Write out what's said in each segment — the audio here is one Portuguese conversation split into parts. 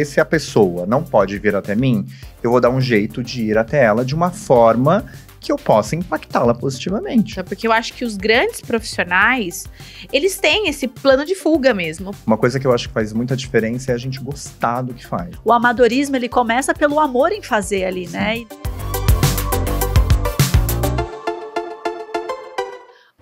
se a pessoa não pode vir até mim, eu vou dar um jeito de ir até ela de uma forma que eu possa impactá-la positivamente. Porque eu acho que os grandes profissionais, eles têm esse plano de fuga mesmo. Uma coisa que eu acho que faz muita diferença é a gente gostar do que faz. O amadorismo, ele começa pelo amor em fazer ali, Sim. né?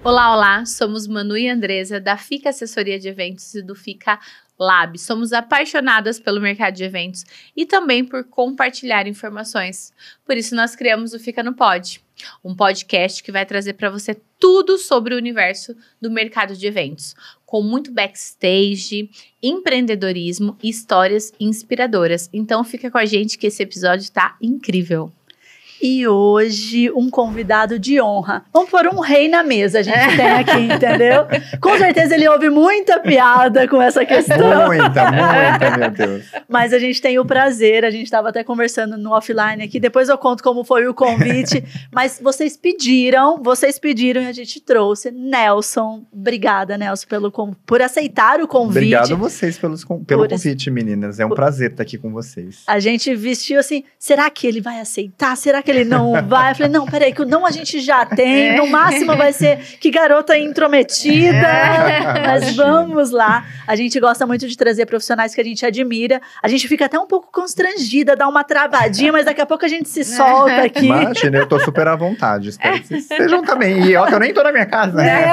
Olá, somos Manu e Andresa, da Fica Assessoria de Eventos e do Fica Lab. Somos apaixonadas pelo mercado de eventos e também por compartilhar informações. Por isso nós criamos o Fica no Pod, um podcast que vai trazer para você tudo sobre o universo do mercado de eventos, com muito backstage, empreendedorismo e histórias inspiradoras. Então fica com a gente que esse episódio tá incrível. E hoje, um convidado de honra. Vamos pôr um rei na mesa, a gente tem aqui, entendeu? Com certeza ele ouve muita piada com essa questão. Muita, meu Deus. Mas a gente tem o prazer, a gente estava até conversando no offline aqui, depois eu conto como foi o convite, mas vocês pediram e a gente trouxe. Nelson, obrigada, Nelson, por aceitar o convite. Obrigado a vocês pelo convite, meninas. É um prazer estar aqui com vocês. A gente vestiu assim, será que ele vai aceitar? Será que ele não vai? Eu falei, não, peraí, que o não a gente já tem, no máximo vai ser que garota intrometida, mas vamos lá. A gente gosta muito de trazer profissionais que a gente admira, a gente fica até um pouco constrangida, dá uma travadinha, mas daqui a pouco a gente se solta aqui. Imagina, eu tô super à vontade, espero que vocês estejam também, e ó, que eu nem tô na minha casa, né?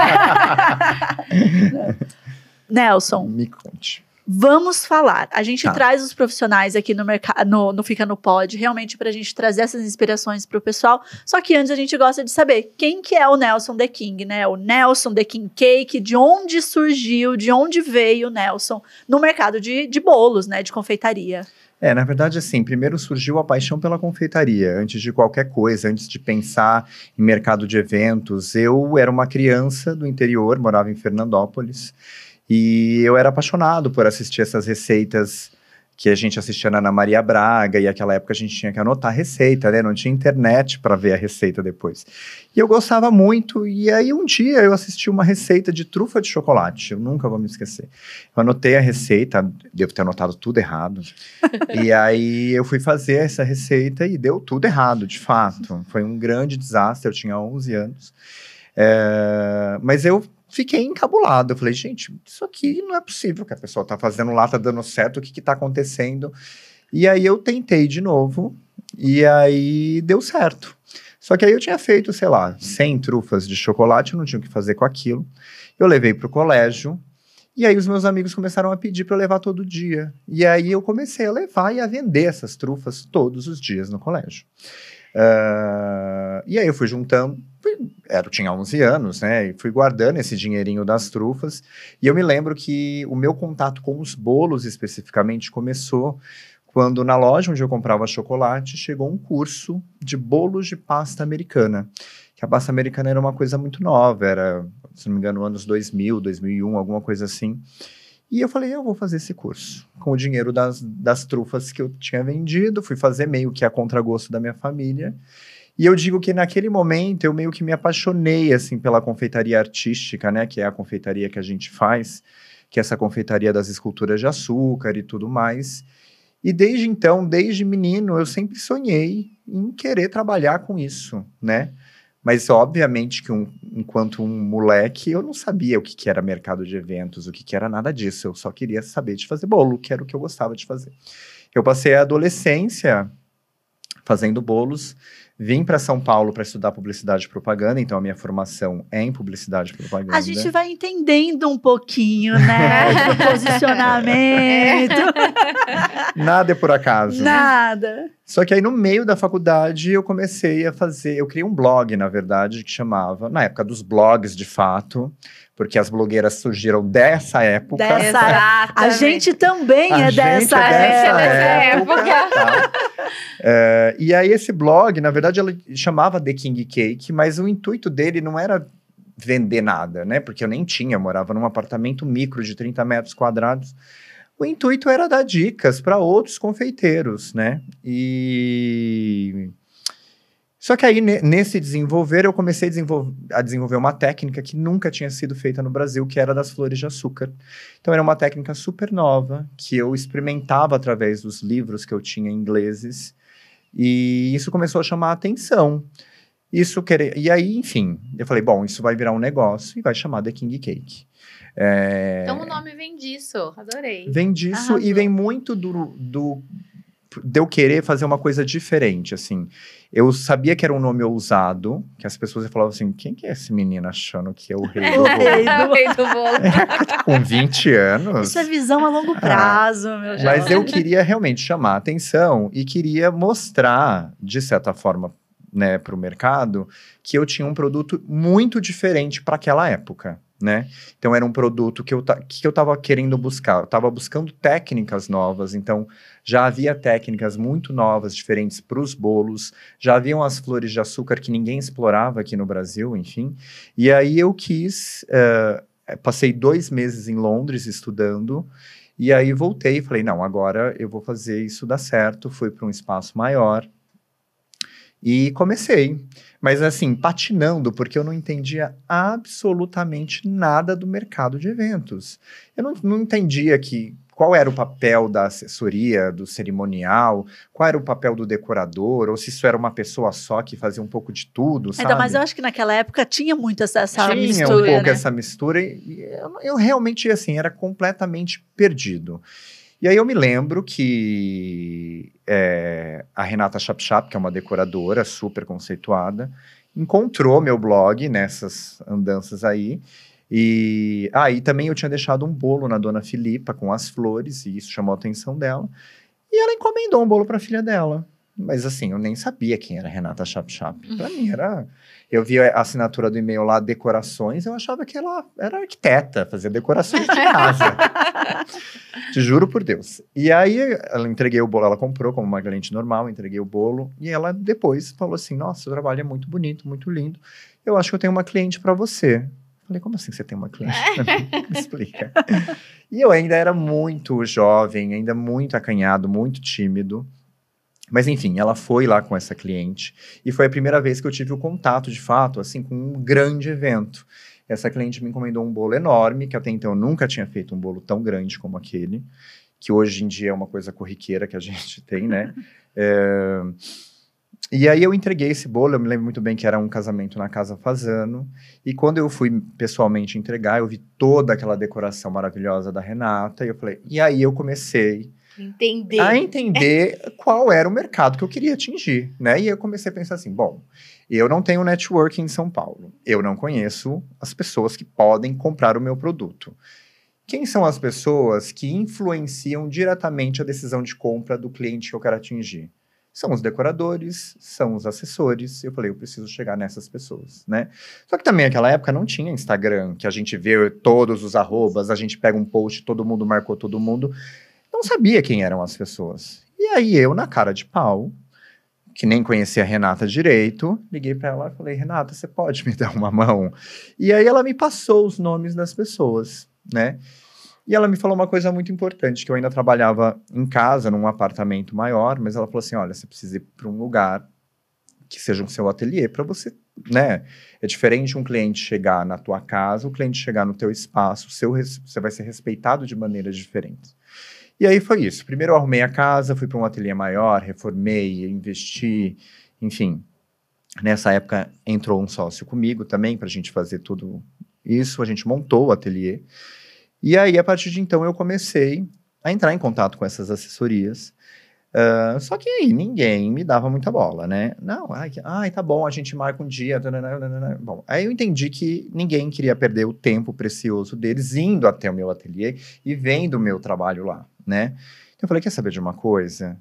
Nelson, me conte. Vamos falar. A gente traz os profissionais aqui no mercado, no Fica no Pod, realmente para a gente trazer essas inspirações para o pessoal. Só que antes a gente gosta de saber quem que é o Nelson The King, né? O Nelson The King Cake, de onde surgiu, de onde veio o Nelson no mercado de bolos, né? De confeitaria. Na verdade, assim, primeiro surgiu a paixão pela confeitaria, antes de qualquer coisa, antes de pensar em mercado de eventos. Eu era uma criança do interior, morava em Fernandópolis, e eu era apaixonado por assistir essas receitas que a gente assistia na Ana Maria Braga, e naquela época a gente tinha que anotar a receita, né? Não tinha internet para ver a receita depois. E eu gostava muito, e aí um dia eu assisti uma receita de trufa de chocolate, eu nunca vou me esquecer. Eu anotei a receita, devo ter anotado tudo errado, e aí eu fui fazer essa receita e deu tudo errado, de fato. Foi um grande desastre, eu tinha 11 anos. Mas eu fiquei encabulado, eu falei, gente, isso aqui não é possível que a pessoa tá fazendo lá, tá dando certo, o que que tá acontecendo? E aí eu tentei de novo, e aí deu certo. Só que aí eu tinha feito, sei lá, 100 trufas de chocolate, eu não tinha o que fazer com aquilo. Eu levei pro colégio, e aí os meus amigos começaram a pedir para eu levar todo dia. E aí eu comecei a levar e a vender essas trufas todos os dias no colégio. E aí eu fui juntando, eu tinha 11 anos, né, e fui guardando esse dinheirinho das trufas, e eu me lembro que o meu contato com os bolos especificamente começou quando na loja onde eu comprava chocolate chegou um curso de bolos de pasta americana, que a pasta americana era uma coisa muito nova, era, se não me engano, anos 2000, 2001, alguma coisa assim. E eu falei, eu vou fazer esse curso. Com o dinheiro das trufas que eu tinha vendido, fui fazer meio que a contragosto da minha família. E eu digo que naquele momento eu meio que me apaixonei, assim, pela confeitaria artística, né? Que é a confeitaria que a gente faz, que é essa confeitaria das esculturas de açúcar e tudo mais. E desde então, desde menino, eu sempre sonhei em querer trabalhar com isso, né? Mas, obviamente, que enquanto um moleque, eu não sabia o que era mercado de eventos, o que era nada disso. Eu só queria saber de fazer bolo, que era o que eu gostava de fazer. Eu passei a adolescência fazendo bolos, vim para São Paulo para estudar publicidade e propaganda, então a minha formação é em publicidade e propaganda. A gente vai entendendo um pouquinho, né, do posicionamento. Nada é por acaso. Nada. Só que aí no meio da faculdade eu comecei a fazer, eu criei um blog, na verdade, que chamava, na época dos blogs de fato, porque as blogueiras surgiram dessa época. A gente também é dessa época. Tá? E aí esse blog, na verdade, ela chamava The King Cake, mas o intuito dele não era vender nada, né? Porque eu nem tinha, eu morava num apartamento micro de 30 metros quadrados. O intuito era dar dicas para outros confeiteiros, né? Só que aí, nesse desenvolver, eu comecei a desenvolver uma técnica que nunca tinha sido feita no Brasil, que era das flores de açúcar. Então, era uma técnica super nova, que eu experimentava através dos livros que eu tinha em ingleses, e isso começou a chamar a atenção. E aí, enfim, eu falei, bom, isso vai virar um negócio e vai chamar The King Cake. Então, o nome vem disso, adorei. Vem disso. Arrasou. E vem muito de eu querer fazer uma coisa diferente, assim. Eu sabia que era um nome ousado, que as pessoas falavam assim, quem que é esse menino achando que é o rei do bolo? O rei do bolo. Com 20 anos. Isso é visão a longo prazo, meu jovem. Mas eu queria realmente chamar a atenção e queria mostrar, de certa forma, né, para o mercado, que eu tinha um produto muito diferente para aquela época. Né? Então, era um produto que eu estava querendo buscar. Eu estava buscando técnicas novas, então já havia técnicas muito novas, diferentes para os bolos, já haviam as flores de açúcar que ninguém explorava aqui no Brasil, enfim. E aí eu passei 2 meses em Londres estudando, e aí voltei e falei, não, agora eu vou fazer isso dar certo. Fui para um espaço maior e comecei. Mas assim, patinando, porque eu não entendia absolutamente nada do mercado de eventos. Eu não entendia qual era o papel da assessoria, do cerimonial, qual era o papel do decorador, ou se isso era uma pessoa só que fazia um pouco de tudo, sabe? Então, mas eu acho que naquela época tinha muito essa mistura, Tinha um pouco né? essa mistura, e eu realmente, assim, era completamente perdido. E aí eu me lembro que a Renata Chapchap, que é uma decoradora super conceituada, encontrou meu blog nessas andanças aí. E aí também eu tinha deixado um bolo na Dona Filipa com as flores, e isso chamou a atenção dela. E ela encomendou um bolo para a filha dela. Mas assim, eu nem sabia quem era Renata Chapchap. Para mim era... Eu vi a assinatura do e-mail lá, decorações, eu achava que ela era arquiteta, fazia decorações de casa. Te juro por Deus. E aí, ela entreguei o bolo, ela comprou como uma cliente normal, entreguei o bolo, e ela depois falou assim, nossa, o trabalho é muito bonito, muito lindo, eu acho que eu tenho uma cliente para você. Falei, como assim você tem uma cliente pra mim? Me explica. E eu ainda era muito jovem, ainda muito acanhado, muito tímido. Mas enfim, ela foi lá com essa cliente e foi a primeira vez que eu tive o contato, de fato, assim, com um grande evento. Essa cliente me encomendou um bolo enorme, que até então eu nunca tinha feito um bolo tão grande como aquele, que hoje em dia é uma coisa corriqueira que a gente tem, né? E aí eu entreguei esse bolo, eu me lembro muito bem que era um casamento na Casa Fasano, e quando eu fui pessoalmente entregar, eu vi toda aquela decoração maravilhosa da Renata, e eu falei, e aí eu comecei a entender qual era o mercado que eu queria atingir, né? E eu comecei a pensar assim, bom, eu não tenho networking em São Paulo, eu não conheço as pessoas que podem comprar o meu produto. Quem são as pessoas que influenciam diretamente a decisão de compra do cliente que eu quero atingir? São os decoradores, são os assessores. Eu falei, eu preciso chegar nessas pessoas, né? Só que também naquela época não tinha Instagram, que a gente vê todos os arrobas, a gente pega um post, todo mundo marcou todo mundo. Não sabia quem eram as pessoas. E aí eu, na cara de pau, que nem conhecia a Renata direito, liguei para ela e falei, Renata, você pode me dar uma mão? E aí ela me passou os nomes das pessoas, né? E ela me falou uma coisa muito importante, que eu ainda trabalhava em casa, num apartamento maior, mas ela falou assim, olha, você precisa ir para um lugar que seja o seu ateliê para você, né? É diferente um cliente chegar na tua casa, o cliente chegar no teu espaço, você vai ser respeitado de maneiras diferentes. E aí foi isso. Primeiro eu arrumei a casa, fui para um ateliê maior, reformei, investi, enfim. Nessa época entrou um sócio comigo também para a gente fazer tudo isso. A gente montou o ateliê. E aí, a partir de então, eu comecei a entrar em contato com essas assessorias. Só que aí ninguém me dava muita bola, né? Não, tá bom, a gente marca um dia. Bom, aí eu entendi que ninguém queria perder o tempo precioso deles indo até o meu ateliê e vendo o meu trabalho lá, né? Então eu falei, quer saber de uma coisa?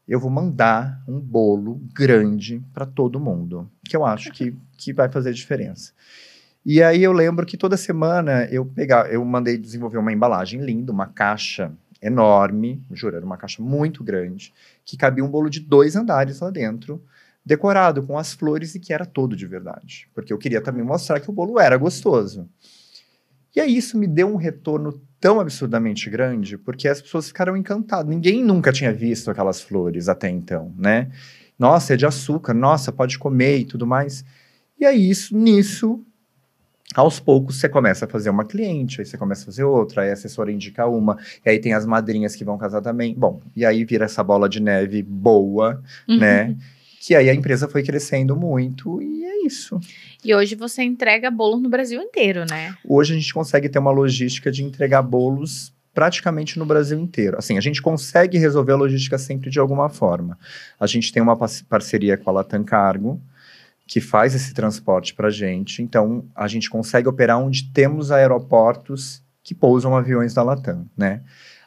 Eu vou mandar um bolo grande para todo mundo, que eu acho que vai fazer diferença. E aí eu lembro que toda semana eu mandei desenvolver uma embalagem linda, uma caixa enorme, juro, era uma caixa muito grande, que cabia um bolo de 2 andares lá dentro, decorado com as flores e que era todo de verdade. Porque eu queria também mostrar que o bolo era gostoso. E aí isso me deu um retorno tão absurdamente grande, porque as pessoas ficaram encantadas. Ninguém nunca tinha visto aquelas flores até então, né? Nossa, é de açúcar, nossa, pode comer e tudo mais. E aí, nisso, aos poucos, você começa a fazer uma cliente, aí você começa a fazer outra, aí a assessora indica uma, e aí tem as madrinhas que vão casar também. Bom, e aí vira essa bola de neve boa, né? Que aí a empresa foi crescendo muito e é isso. E hoje você entrega bolo no Brasil inteiro, né? Hoje a gente consegue ter uma logística de entregar bolos praticamente no Brasil inteiro. Assim, a gente consegue resolver a logística sempre de alguma forma. A gente tem uma parceria com a Latam Cargo, que faz esse transporte pra gente. Então, a gente consegue operar onde temos aeroportos que pousam aviões da Latam, né?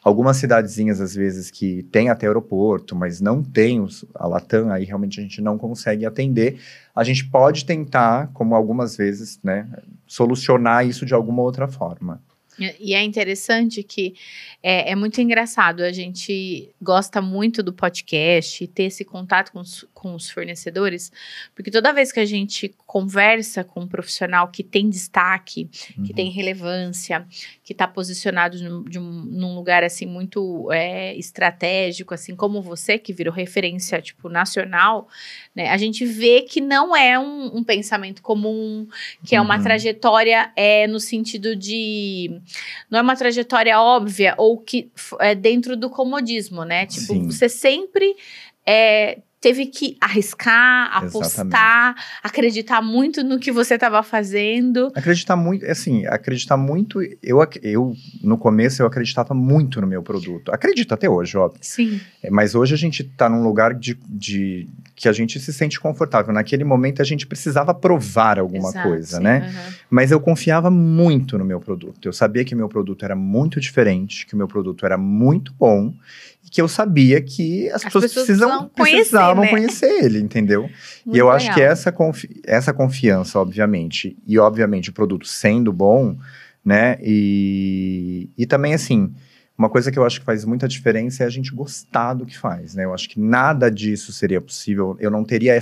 Algumas cidadezinhas, às vezes, que tem até aeroporto, mas não tem a Latam, aí realmente a gente não consegue atender. A gente pode tentar, como algumas vezes, né, solucionar isso de alguma outra forma. E é interessante que é muito engraçado, a gente gosta muito do podcast e ter esse contato com os fornecedores, porque toda vez que a gente conversa com um profissional que tem destaque, que tem relevância, que está posicionado num lugar assim muito estratégico, assim como você, que virou referência tipo nacional, né, a gente vê que não é um pensamento comum, que é uma trajetória no sentido de... Não é uma trajetória óbvia ou que é dentro do comodismo, né? Tipo, Sim. você sempre teve que arriscar, apostar, acreditar muito no que você estava fazendo. Acreditar muito, assim, eu no começo eu acreditava muito no meu produto. Acredito até hoje, óbvio. Sim. Mas hoje a gente está num lugar que a gente se sente confortável. Naquele momento a gente precisava provar alguma coisa, sim, né? Mas eu confiava muito no meu produto. Eu sabia que meu produto era muito diferente, que o meu produto era muito bom e que eu sabia que as pessoas precisavam conhecer ele, entendeu? Muito e eu legal. acho que essa confiança, obviamente, e obviamente o produto sendo bom, né? E também, assim, uma coisa que eu acho que faz muita diferença é a gente gostar do que faz, né? Eu acho que nada disso seria possível, eu não teria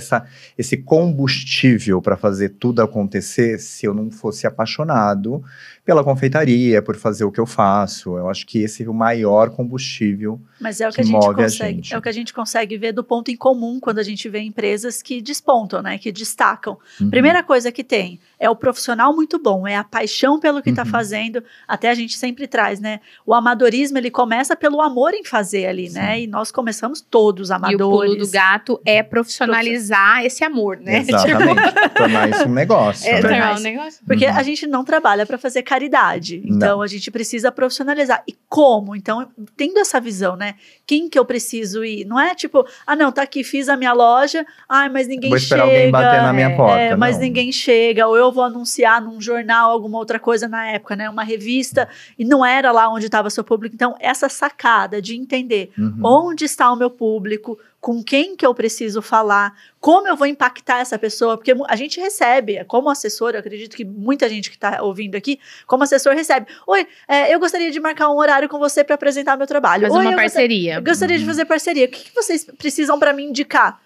esse combustível para fazer tudo acontecer se eu não fosse apaixonado pela confeitaria, por fazer o que eu faço. Eu acho que esse é o maior combustível. Mas é o que que a gente move consegue, a gente. é o que a gente consegue ver do ponto em comum quando a gente vê empresas que despontam, né, que destacam. Primeira coisa que tem é o profissional muito bom, é a paixão pelo que está fazendo. Até a gente sempre traz, né? O amadorismo, ele começa pelo amor em fazer ali, né? E nós começamos todos amadores. E o pulo do gato é profissionalizar esse amor, né? Exatamente. Tornar isso um negócio. Né? Tornar um negócio. Porque a gente não trabalha para fazer caridade. Então, a gente precisa profissionalizar. E como? Então, tendo essa visão, né? Quem que eu preciso ir? Não é tipo, não, tá aqui, fiz a minha loja, mas ninguém chega. Vou esperar alguém bater na minha porta. Mas ninguém chega. Ou eu vou anunciar num jornal, alguma outra coisa na época, né? Uma revista, e não era lá onde estava seu público. Então, essa sacada de entender onde está o meu público, com quem que eu preciso falar, como eu vou impactar essa pessoa, porque a gente recebe, como assessor, eu acredito que muita gente que está ouvindo aqui, como assessor recebe, oi, eu gostaria de marcar um horário com você para apresentar meu trabalho. Fazer uma parceria. Eu gostaria de fazer parceria. O que vocês precisam para me indicar?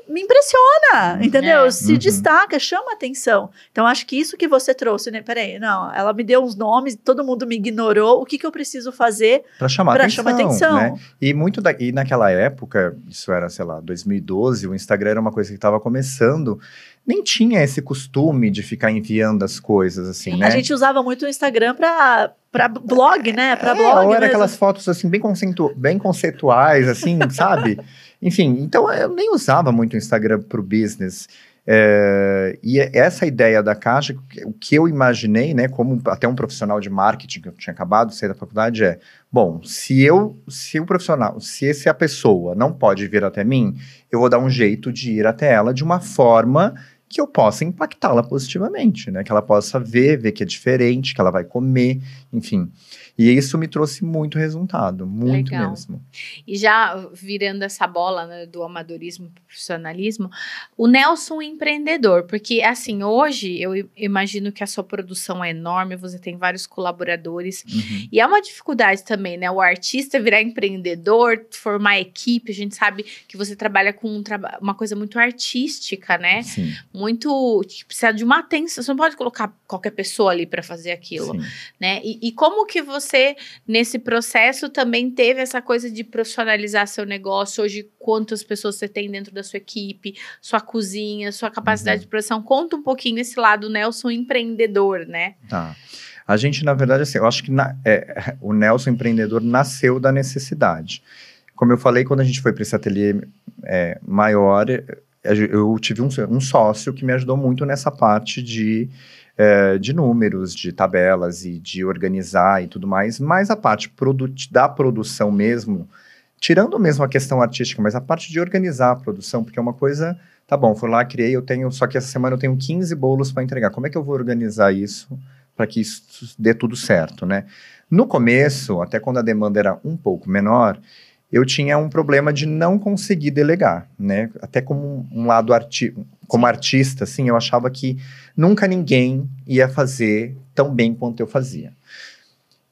Me impressiona, entendeu? Se destaca, chama atenção. Então, acho que isso que você trouxe, né? Peraí, não, ela me deu uns nomes, todo mundo me ignorou. O que eu preciso fazer para chamar atenção? Né? E naquela época, isso era, sei lá, 2012, o Instagram era uma coisa que estava começando. Nem tinha esse costume de ficar enviando as coisas, assim, né? A gente usava muito o Instagram para blog, né? Para blog. Ou era aquelas fotos, assim, bem conceituais, assim, sabe? Enfim, então eu nem usava muito o Instagram para o business. E essa ideia da Caixa, o que eu imaginei, né, como até um profissional de marketing, que eu tinha acabado de sair da faculdade, bom, se a pessoa não pode vir até mim, eu vou dar um jeito de ir até ela de uma forma que eu possa impactá-la positivamente, né? Que ela possa ver que é diferente, que ela vai comer, enfim. E isso me trouxe muito resultado, muito Legal. mesmo. E já virando essa bola, né, do amadorismo para o profissionalismo, o Nelson empreendedor, porque assim, hoje eu imagino que a sua produção é enorme, você tem vários colaboradores, e é uma dificuldade também, né, o artista virar empreendedor, formar equipe, a gente sabe que você trabalha com uma coisa muito artística, né? Sim. Muito, que precisa de uma atenção, você não pode colocar qualquer pessoa ali para fazer aquilo, Sim. né? E E como que você, nesse processo, também teve essa coisa de profissionalizar seu negócio? Hoje, quantas pessoas você tem dentro da sua equipe, sua cozinha, sua capacidade de produção? Conta um pouquinho esse lado, Nelson, empreendedor, né? Tá. A gente, na verdade, assim, eu acho que o Nelson empreendedor nasceu da necessidade. Como eu falei, quando a gente foi para esse ateliê maior, eu tive um sócio que me ajudou muito nessa parte de números, de tabelas e de organizar e tudo mais, mas a parte da produção mesmo, tirando mesmo a questão artística, mas a parte de organizar a produção, porque é uma coisa, tá bom, fui lá, criei, só que essa semana eu tenho 15 bolos para entregar, como é que eu vou organizar isso para que isso dê tudo certo, né? No começo, até quando a demanda era um pouco menor, eu tinha um problema de não conseguir delegar, né? Até como um lado como artista, assim, eu achava que nunca ninguém ia fazer tão bem quanto eu fazia.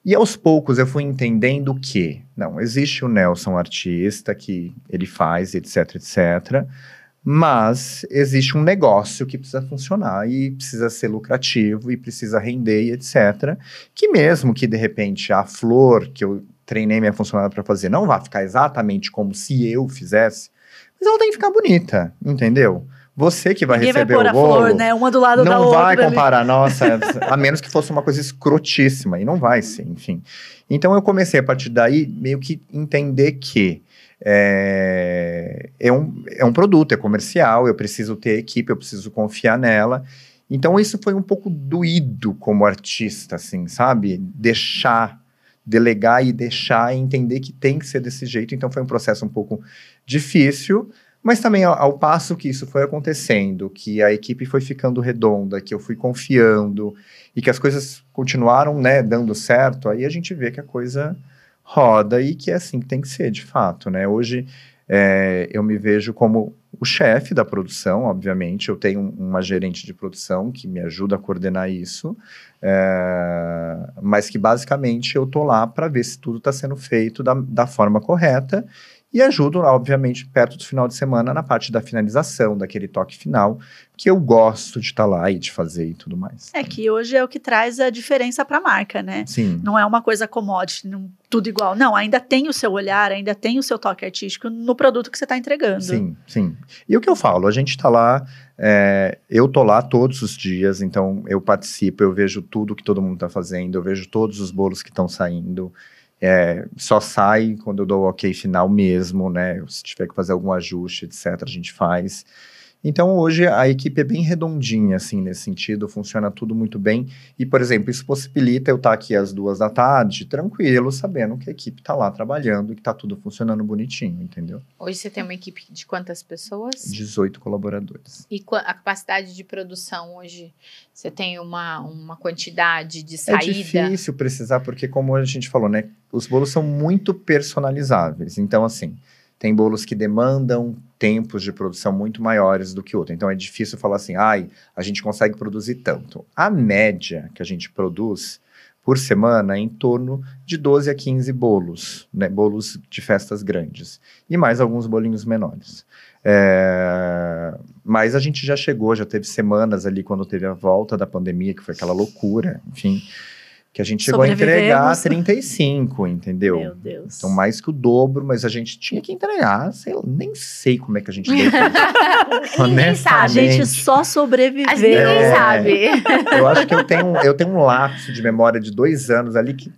E aos poucos eu fui entendendo que, não, existe o Nelson artista, que ele faz, etc, etc, mas existe um negócio que precisa funcionar e precisa ser lucrativo e precisa render e etc, que mesmo que de repente a flor que eu treinei minha funcionária para fazer não vai ficar exatamente como se eu fizesse, mas ela tem que ficar bonita, entendeu? Você que vai receber o bolo, flor, né? Uma do lado da outra. Não vai comparar, nossa, a menos que fosse uma coisa escrotíssima, e não vai ser, enfim. Então eu comecei a partir daí meio que entender que é um produto, é comercial, eu preciso ter equipe, eu preciso confiar nela. Então isso foi um pouco doído como artista, assim, sabe? Delegar e deixar e entender que tem que ser desse jeito. Então foi um processo um pouco difícil, mas também ao passo que isso foi acontecendo, que a equipe foi ficando redonda, que eu fui confiando e que as coisas continuaram, né, dando certo, aí a gente vê que a coisa roda e que é assim que tem que ser, de fato, né? Hoje eu me vejo como o chefe da produção, obviamente, eu tenho uma gerente de produção que me ajuda a coordenar isso, mas que basicamente eu tô lá para ver se tudo está sendo feito da forma correta e ajudo, obviamente, perto do final de semana na parte da finalização, daquele toque final, que eu gosto de estar lá e de fazer e tudo mais. Que hoje é o que traz a diferença para a marca, né? Sim. Não é uma coisa commodity, tudo igual. Não, ainda tem o seu olhar, ainda tem o seu toque artístico no produto que você está entregando. Sim, sim. E o que eu falo, a gente está lá, eu tô lá todos os dias, então eu participo, eu vejo tudo que todo mundo está fazendo, eu vejo todos os bolos que estão saindo. Só sai quando eu dou o ok final mesmo, né? Se tiver que fazer algum ajuste, etc., a gente faz. Então, hoje, a equipe é bem redondinha, assim, nesse sentido, funciona tudo muito bem. E, por exemplo, isso possibilita eu estar aqui às 2h, tranquilo, sabendo que a equipe está lá trabalhando e que está tudo funcionando bonitinho, entendeu? Hoje você tem uma equipe de quantas pessoas? 18 colaboradores. E a capacidade de produção hoje? Você tem uma quantidade de saída? É difícil precisar, porque como a gente falou, né? Os bolos são muito personalizáveis. Então, assim, tem bolos que demandam tempos de produção muito maiores do que outros. Então, é difícil falar assim, a gente consegue produzir tanto. A média que a gente produz por semana é em torno de 12 a 15 bolos, né? Bolos de festas grandes. E mais alguns bolinhos menores. Mas a gente já teve semanas ali quando teve a volta da pandemia, que foi aquela loucura, enfim, que a gente chegou a entregar 35, entendeu? Meu Deus. Então, mais que o dobro, mas a gente tinha que entregar, nem sei como é que a gente deu isso. Ninguém sabe. A gente só sobreviveu. Ninguém sabe. Eu acho que eu tenho um lapso de memória de 2 anos ali que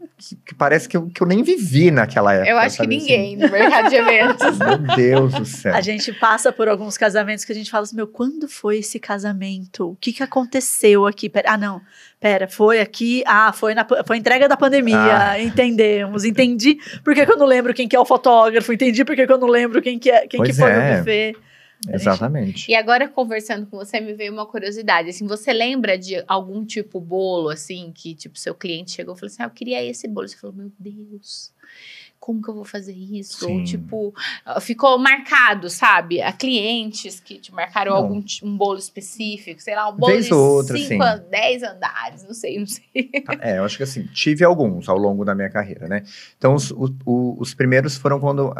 parece que eu nem vivi naquela época. Eu acho que ninguém no mercado de eventos. Meu Deus do céu. A gente passa por alguns casamentos que a gente fala assim, quando foi esse casamento? O que aconteceu aqui? Pera, foi aqui, foi entrega da pandemia, entendi porque que eu não lembro quem que é o fotógrafo, entendi porque que eu não lembro quem que foi no buffet. Exatamente. E agora, conversando com você, me veio uma curiosidade, assim, você lembra de algum tipo bolo, assim, que, tipo, seu cliente chegou e falou assim, eu queria esse bolo, você falou, meu Deus, como que eu vou fazer isso? Sim. Ou, tipo, ficou marcado, sabe? A clientes que te marcaram um bolo específico, sei lá, um bolo Vez de ou outra, 5 a 10 andares, não sei. Eu acho que assim, tive alguns ao longo da minha carreira, né? Então, os primeiros foram quando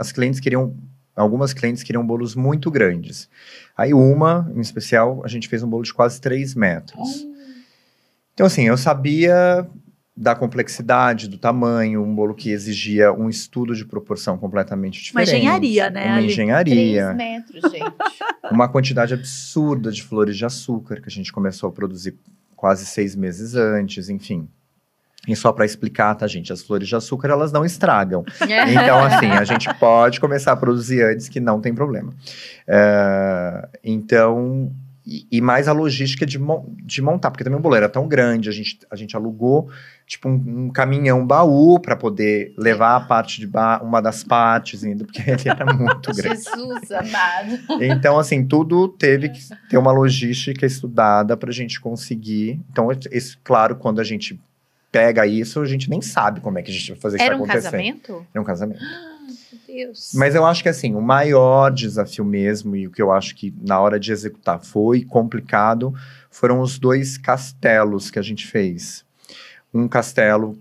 algumas clientes queriam bolos muito grandes. Aí em especial, a gente fez um bolo de quase 3 metros. Então, assim, eu sabia da complexidade, do tamanho, um bolo que exigia um estudo de proporção completamente Uma diferente. engenharia, né? Uma ali. engenharia. 3 metros, gente. Uma quantidade absurda de flores de açúcar que a gente começou a produzir quase 6 meses antes, enfim. E só para explicar, tá, gente? As flores de açúcar, elas não estragam. Então, assim, a gente pode começar a produzir antes, que não tem problema. Então, e mais a logística de montar, porque também o bolo era tão grande, a gente alugou, tipo, um caminhão baú para poder levar a parte de uma das partes ainda, porque ele era muito grande. Jesus amado. Então, assim, tudo teve que ter uma logística estudada pra gente conseguir. Então, claro, quando a gente pega isso, a gente nem sabe como é que a gente vai fazer isso acontecer. Casamento? Era um casamento. Meu Deus. Mas eu acho que, assim, o maior desafio mesmo, e o que eu acho que na hora de executar foi complicado, foram os 2 castelos que a gente fez. Um castelo,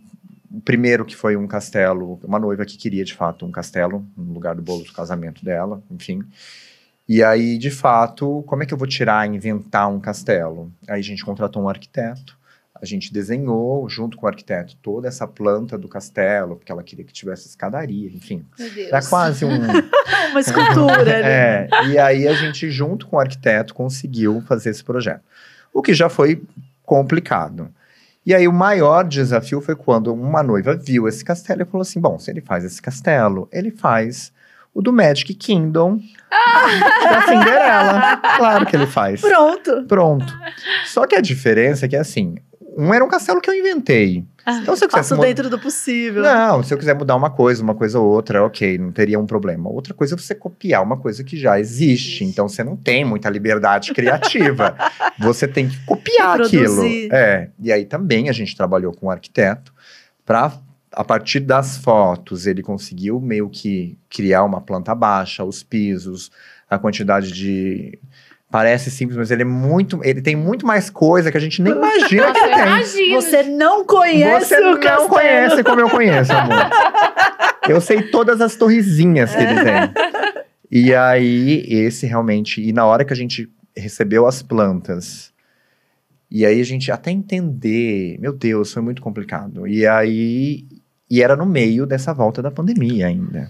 o primeiro que foi um castelo, uma noiva que queria, de fato, um castelo, no lugar do bolo do casamento dela, enfim. E aí, de fato, como é que eu vou inventar um castelo? Aí a gente contratou um arquiteto. A gente desenhou, junto com o arquiteto, toda essa planta do castelo, porque ela queria que tivesse escadaria, enfim. Meu Deus. Era quase Uma escultura. né? E aí a gente, junto com o arquiteto, conseguiu fazer esse projeto. O que já foi complicado. E aí o maior desafio foi quando uma noiva viu esse castelo e falou assim, bom, se ele faz esse castelo, ele faz o do Magic Kingdom da Cinderela. Claro que ele faz. Pronto. Só que a diferença é que, assim, um era um castelo que eu inventei. Então, se eu quisesse Faço dentro do possível. Não, se eu quiser mudar uma coisa ou outra, ok, não teria um problema. Outra coisa é você copiar uma coisa que já existe. Então, você não tem muita liberdade criativa. Você tem que copiar aquilo. E aí também a gente trabalhou com um arquiteto para, a partir das fotos, ele conseguiu meio que criar uma planta baixa, os pisos, a quantidade de... Parece simples, mas ele tem muito mais coisa que a gente nem imagina que ele tem. Imagino. Você não conhece o castelo. Você não conhece como eu conheço, amor. Eu sei todas as torrezinhas que ele tem. E aí, esse realmente... E na hora que a gente recebeu as plantas, e aí a gente até entender... Meu Deus, foi muito complicado. E aí... E era no meio dessa volta da pandemia ainda.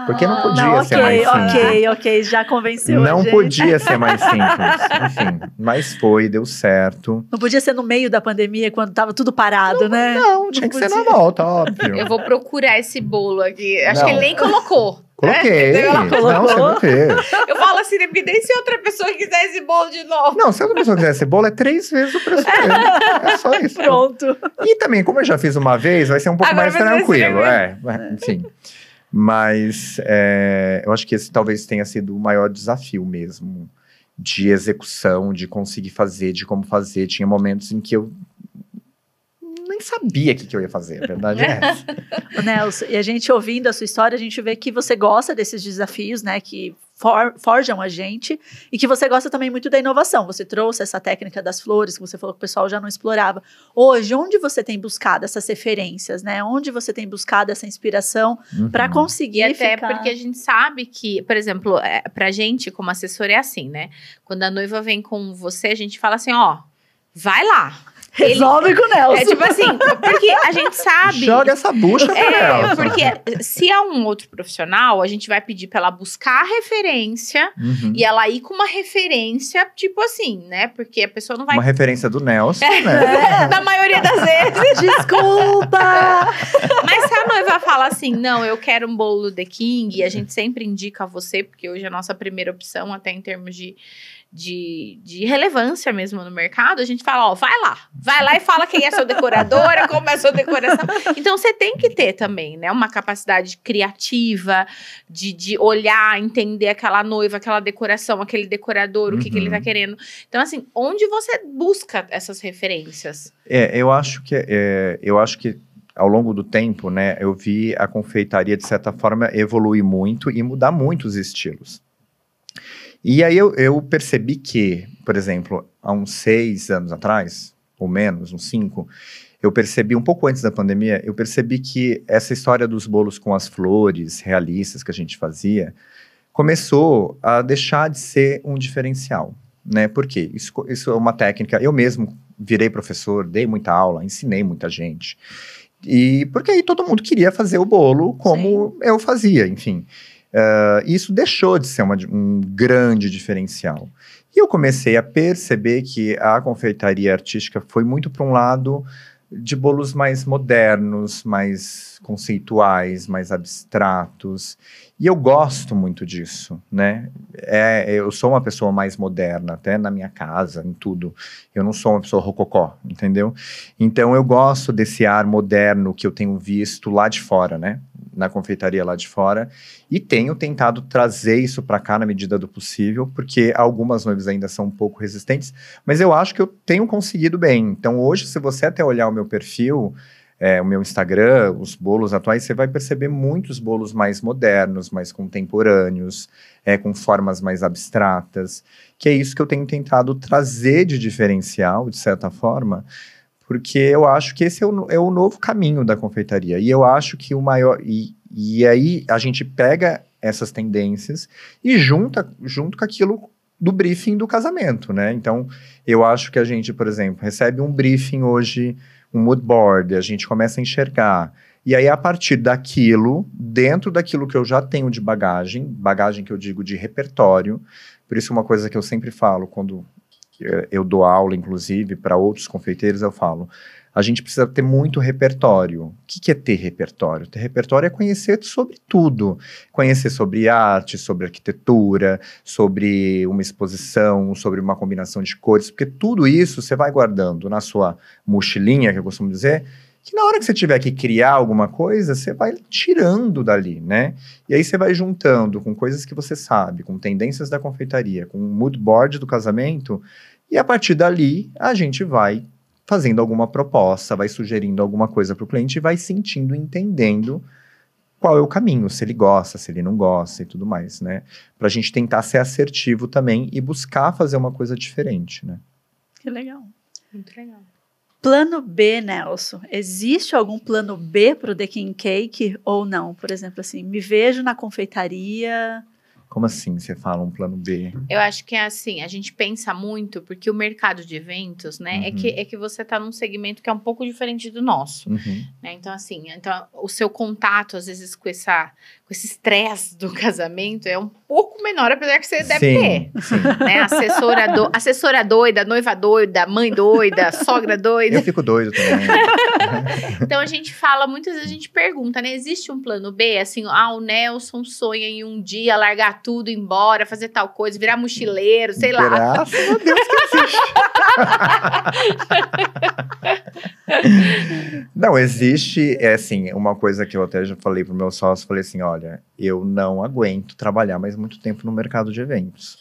Porque não podia ser mais simples. Ok, já convenceu Não a gente. podia ser mais simples. Enfim, mas deu certo. Não podia ser no meio da pandemia, quando tava tudo parado, né? Não, tinha que ser na volta, óbvio. Eu vou procurar esse bolo aqui. Acho Não. que ele nem colocou. Coloquei. Ela colocou. Não, você não fez. Eu falo assim, porque nem se outra pessoa quiser esse bolo de novo. Não, se outra pessoa quiser esse bolo, é 3 vezes o preço dele. É só isso. Pronto. E também, como eu já fiz uma vez, vai ser um pouco Agora mais vai ser tranquilo. assim, Enfim. Mas eu acho que esse talvez tenha sido o maior desafio mesmo. De execução, de conseguir fazer, de como fazer. Tinha momentos em que eu nem sabia o que eu ia fazer, a verdade é essa. Nelson, e a gente ouvindo a sua história, a gente vê que você gosta desses desafios, né, que forjam a gente, e que você gosta também muito da inovação. Você trouxe essa técnica das flores, que você falou que o pessoal já não explorava. Hoje, onde você tem buscado essas referências, né? Onde você tem buscado essa inspiração para conseguir E até ficar... porque a gente sabe que, por exemplo, pra gente, como assessor, é assim, né? Quando a noiva vem com você, a gente fala assim, ó, vai lá. Resolve com o Nelson. É tipo assim, porque a gente sabe... Joga essa bucha pra ela. Porque se é um outro profissional, a gente vai pedir pra ela buscar a referência e ela ir com uma referência, tipo assim, né? Porque a pessoa não vai... Uma referência do Nelson, né? Na maioria das vezes. Desculpa! Mas se a noiva fala assim, não, eu quero um bolo The King, e a gente sempre indica você, porque hoje é a nossa primeira opção, até em termos de relevância mesmo no mercado, a gente fala, ó, vai lá e fala quem é sua decoradora, como é a sua decoração. Então, você tem que ter também, né, uma capacidade criativa, de olhar, entender aquela noiva, aquela decoração, aquele decorador, o que ele tá querendo. Então, assim, onde você busca essas referências? Eu acho que ao longo do tempo, né, eu vi a confeitaria, de certa forma, evoluir muito e mudar muito os estilos. E aí eu percebi que, por exemplo, há uns 6 anos atrás, ou menos, uns 5, eu percebi, um pouco antes da pandemia, eu percebi que essa história dos bolos com as flores realistas que a gente fazia, começou a deixar de ser um diferencial, né? Por quê? Isso é uma técnica, eu mesmo virei professor, dei muita aula, ensinei muita gente. E porque aí todo mundo queria fazer o bolo como eu fazia, enfim. Isso deixou de ser um grande diferencial. E eu comecei a perceber que a confeitaria artística foi muito para um lado de bolos mais modernos, mais conceituais, mais abstratos. E eu gosto muito disso, né? Eu sou uma pessoa mais moderna, até na minha casa, em tudo. Eu não sou uma pessoa rococó, entendeu? Então eu gosto desse ar moderno que eu tenho visto lá de fora, né? Na confeitaria lá de fora. E tenho tentado trazer isso para cá na medida do possível, porque algumas noivas ainda são um pouco resistentes, mas eu acho que eu tenho conseguido bem. Então hoje, se você até olhar o meu perfil, o meu Instagram, os bolos atuais, você vai perceber muitos bolos mais modernos, mais contemporâneos, com formas mais abstratas, que é isso que eu tenho tentado trazer de diferencial, de certa forma, porque eu acho que esse é o novo caminho da confeitaria. E eu acho que o maior... E aí a gente pega essas tendências e junto com aquilo do briefing do casamento, né? Então, eu acho que a gente, por exemplo, recebe um briefing hoje, um mood board, a gente começa a enxergar. E aí, a partir daquilo, dentro daquilo que eu já tenho de bagagem que eu digo de repertório, por isso uma coisa que eu sempre falo quando eu dou aula, inclusive, para outros confeiteiros, eu falo, a gente precisa ter muito repertório. O que é ter repertório? Ter repertório é conhecer sobre tudo. Conhecer sobre arte, sobre arquitetura, sobre uma exposição, sobre uma combinação de cores, porque tudo isso você vai guardando na sua mochilinha, que eu costumo dizer, que na hora que você tiver que criar alguma coisa, você vai tirando dali, né? E aí você vai juntando com coisas que você sabe, com tendências da confeitaria, com o mood board do casamento, e a partir dali a gente vai fazendo alguma proposta, vai sugerindo alguma coisa para o cliente e vai sentindo, entendendo qual é o caminho, se ele gosta, se ele não gosta e tudo mais, né? Para a gente tentar ser assertivo também e buscar fazer uma coisa diferente, né? Que legal. Muito legal. Plano B, Nelson. Existe algum plano B para o The King Cake ou não? Por exemplo, assim, me vejo na confeitaria... Como assim você fala um plano B? Eu acho que é assim, a gente pensa muito, porque o mercado de eventos, né, é que você está num segmento que é um pouco diferente do nosso, né? Então, assim, o seu contato, às vezes, com esse estresse do casamento é um pouco menor, apesar que você deve ter. Sim. Né? Assessora doida, noiva doida, mãe doida, sogra doida. Eu fico doido também. Então, a gente fala, muitas vezes a gente pergunta, né? Existe um plano B? Assim, o Nelson sonha em um dia largar tudo, ir embora, fazer tal coisa, virar mochileiro, sei lá. Graças a Deus que existe. Não, existe, assim, uma coisa que eu até já falei pro meu sócio, falei assim, olha, eu não aguento trabalhar mais muito tempo no mercado de eventos.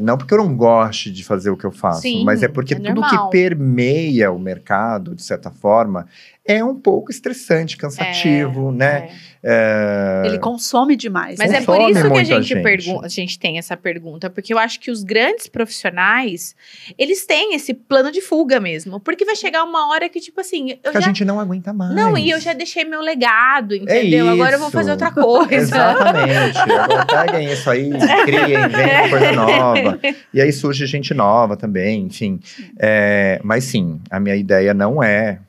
Não porque eu não goste de fazer o que eu faço, Sim, mas é porque tudo normal. que permeia o mercado, de certa forma, é um pouco estressante, cansativo, né? Ele consome demais. Mas né? é por isso que Consome a gente tem essa pergunta, porque eu acho que os grandes profissionais, eles têm esse plano de fuga mesmo, porque vai chegar uma hora que, tipo assim, a gente não aguenta mais. Não, e eu já deixei meu legado, entendeu? Agora eu vou fazer outra coisa. Exatamente. Agora peguem isso aí, criem, inventem coisa nova. E aí surge gente nova também, enfim. Mas sim, a minha ideia não é...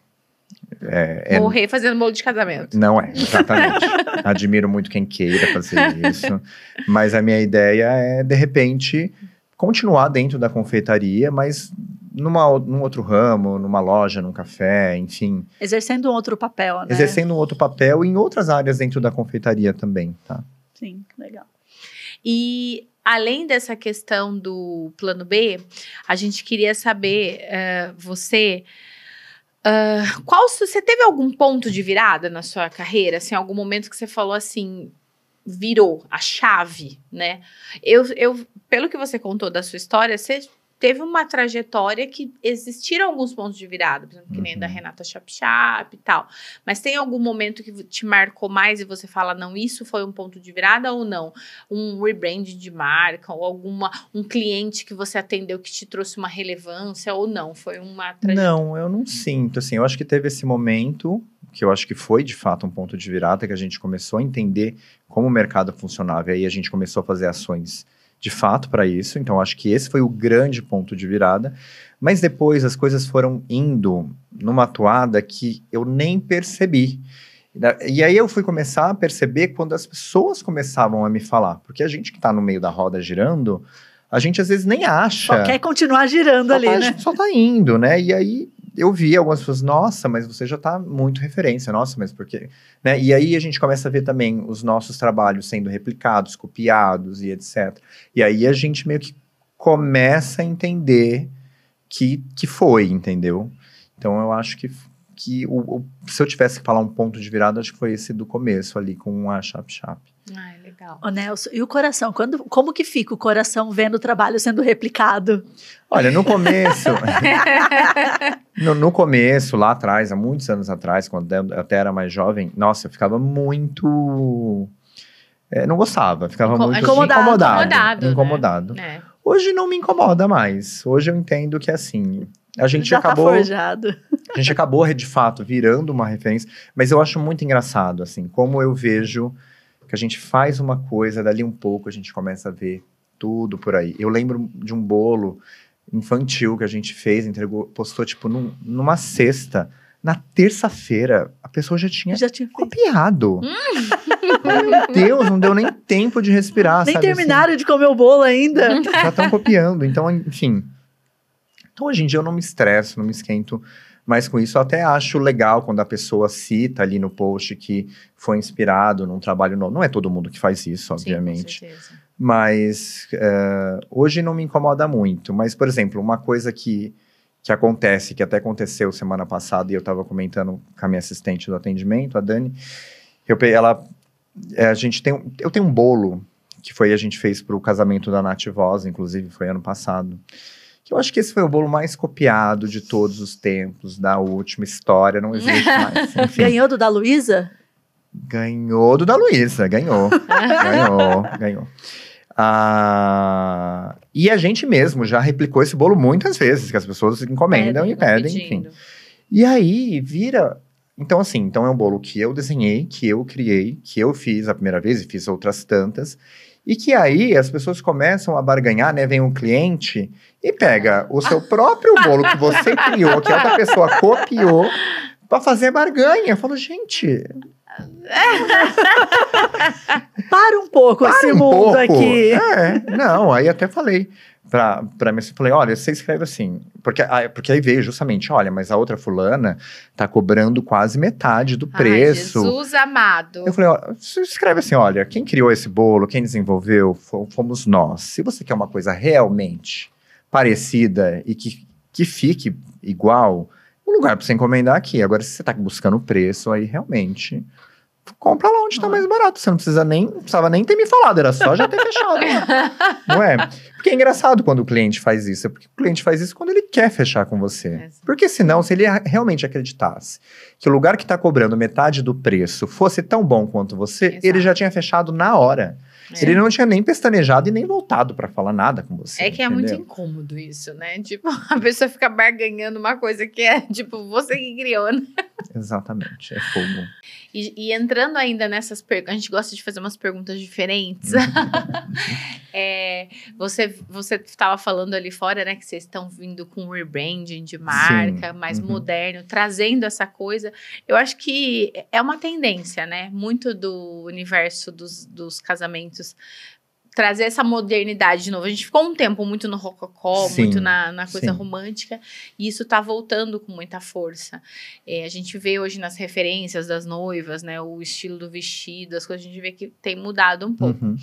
Morrer fazendo bolo de casamento. Não é, exatamente. Admiro muito quem queira fazer isso. Mas a minha ideia é, de repente, continuar dentro da confeitaria, mas num outro ramo, numa loja, num café, enfim. Exercendo um outro papel, né? Exercendo um outro papel em outras áreas dentro da confeitaria também, tá? Sim, legal. E além dessa questão do plano B, a gente queria saber, você teve algum ponto de virada na sua carreira? Assim, algum momento que você falou assim, virou a chave, né? Pelo que você contou da sua história, você teve uma trajetória que existiram alguns pontos de virada, por exemplo, que nem da Renata Chap e tal. Mas tem algum momento que te marcou mais e você fala, não, isso foi um ponto de virada ou não? Um rebranding de marca ou um cliente que você atendeu que te trouxe uma relevância ou não? Foi uma trajetória? Não, eu não sinto, assim, eu acho que teve esse momento, que eu acho que foi de fato um ponto de virada, que a gente começou a entender como o mercado funcionava, e aí a gente começou a fazer ações de fato para isso. Então, acho que esse foi o grande ponto de virada. Mas depois as coisas foram indo numa toada que eu nem percebi. E aí eu fui começar a perceber quando as pessoas começavam a me falar. Porque a gente que está no meio da roda girando, a gente às vezes nem acha. Só quer continuar girando ali, né? Só tá indo, né? E aí eu vi algumas pessoas, nossa, mas você já tá muito referência, nossa, mas por quê? Né? E aí a gente começa a ver também os nossos trabalhos sendo replicados, copiados e etc. E aí a gente meio que começa a entender que foi, entendeu? Então eu acho que se eu tivesse que falar um ponto de virada, acho que foi esse do começo ali, com a Chap. Ah, legal. Ô, Nelson, e o coração? Como que fica o coração vendo o trabalho sendo replicado? Olha, no começo... no começo, lá atrás, há muitos anos atrás, quando eu até era mais jovem, nossa, eu ficava muito... não gostava, ficava muito incomodado. Né? Hoje não me incomoda mais. Hoje eu entendo que, assim, a gente Já acabou... tá forjado. A gente acabou, de fato, virando uma referência. Mas eu acho muito engraçado, assim, como eu vejo que a gente faz uma coisa, dali um pouco a gente começa a ver tudo por aí. Eu lembro de um bolo infantil que a gente fez, entregou, postou, tipo, numa sexta. Na terça-feira, a pessoa já tinha copiado. Meu Deus, não deu nem tempo de respirar, nem sabe, terminaram assim? de comer o bolo ainda. Já estão copiando. Então, enfim. Então, hoje em dia, eu não me estresso, não me esquento mais com isso. Eu até acho legal quando a pessoa cita ali no post que foi inspirado num trabalho novo. Não é todo mundo que faz isso, obviamente. Sim, com certeza. Mas hoje não me incomoda muito. Mas, por exemplo, uma coisa que acontece, que até aconteceu semana passada, e eu estava comentando com a minha assistente do atendimento, a Dani, eu tenho um bolo que a gente fez para o casamento da Nath Voz, inclusive foi ano passado, que eu acho que esse foi o bolo mais copiado de todos os tempos, da última história, não existe mais. Enfim. Ganhou do da Luísa? Ganhou do da Luísa, ganhou. E a gente mesmo já replicou esse bolo muitas vezes, que as pessoas encomendam e pedem, enfim. E aí vira... Então, assim, é um bolo que eu desenhei, que eu criei, que eu fiz a primeira vez e fiz outras tantas. E que aí as pessoas começam a barganhar, né? Vem um cliente e pega o seu próprio bolo que você criou, que outra pessoa copiou, para fazer barganha. Eu falo, gente... Para um pouco esse mundo aqui. Não, aí até falei pra mim, falei, olha, você escreve assim, porque aí veio justamente, olha, mas a outra fulana tá cobrando quase metade do preço. Jesus amado. Eu falei, ó, você escreve assim, olha, quem criou esse bolo, quem desenvolveu, fomos nós. Se você quer uma coisa realmente parecida e que fique igual, o lugar pra você encomendar aqui. Agora, se você tá buscando preço, aí realmente... compra lá onde tá mais barato. Você não precisava nem ter me falado, era só já ter fechado. Não é? Porque é engraçado quando o cliente faz isso. É porque o cliente faz isso quando ele quer fechar com você. Porque senão, se ele realmente acreditasse que o lugar que tá cobrando metade do preço fosse tão bom quanto você, ele já tinha fechado na hora. Ele não tinha nem pestanejado e nem voltado pra falar nada com você. É que é muito incômodo isso, né? Tipo, a pessoa fica barganhando uma coisa que é, tipo, você que criou, né? Exatamente, é fogo. E entrando ainda nessas perguntas, a gente gosta de fazer umas perguntas diferentes. Você estava falando ali fora, né, que vocês estão vindo com um rebranding de marca, mais moderno, trazendo essa coisa. Eu acho que é uma tendência, né, muito do universo dos casamentos, trazer essa modernidade de novo. A gente ficou um tempo muito no rococó, muito na coisa romântica, e isso tá voltando com muita força. A gente vê hoje nas referências das noivas, né, o estilo do vestido, as coisas, a gente vê que tem mudado um pouco.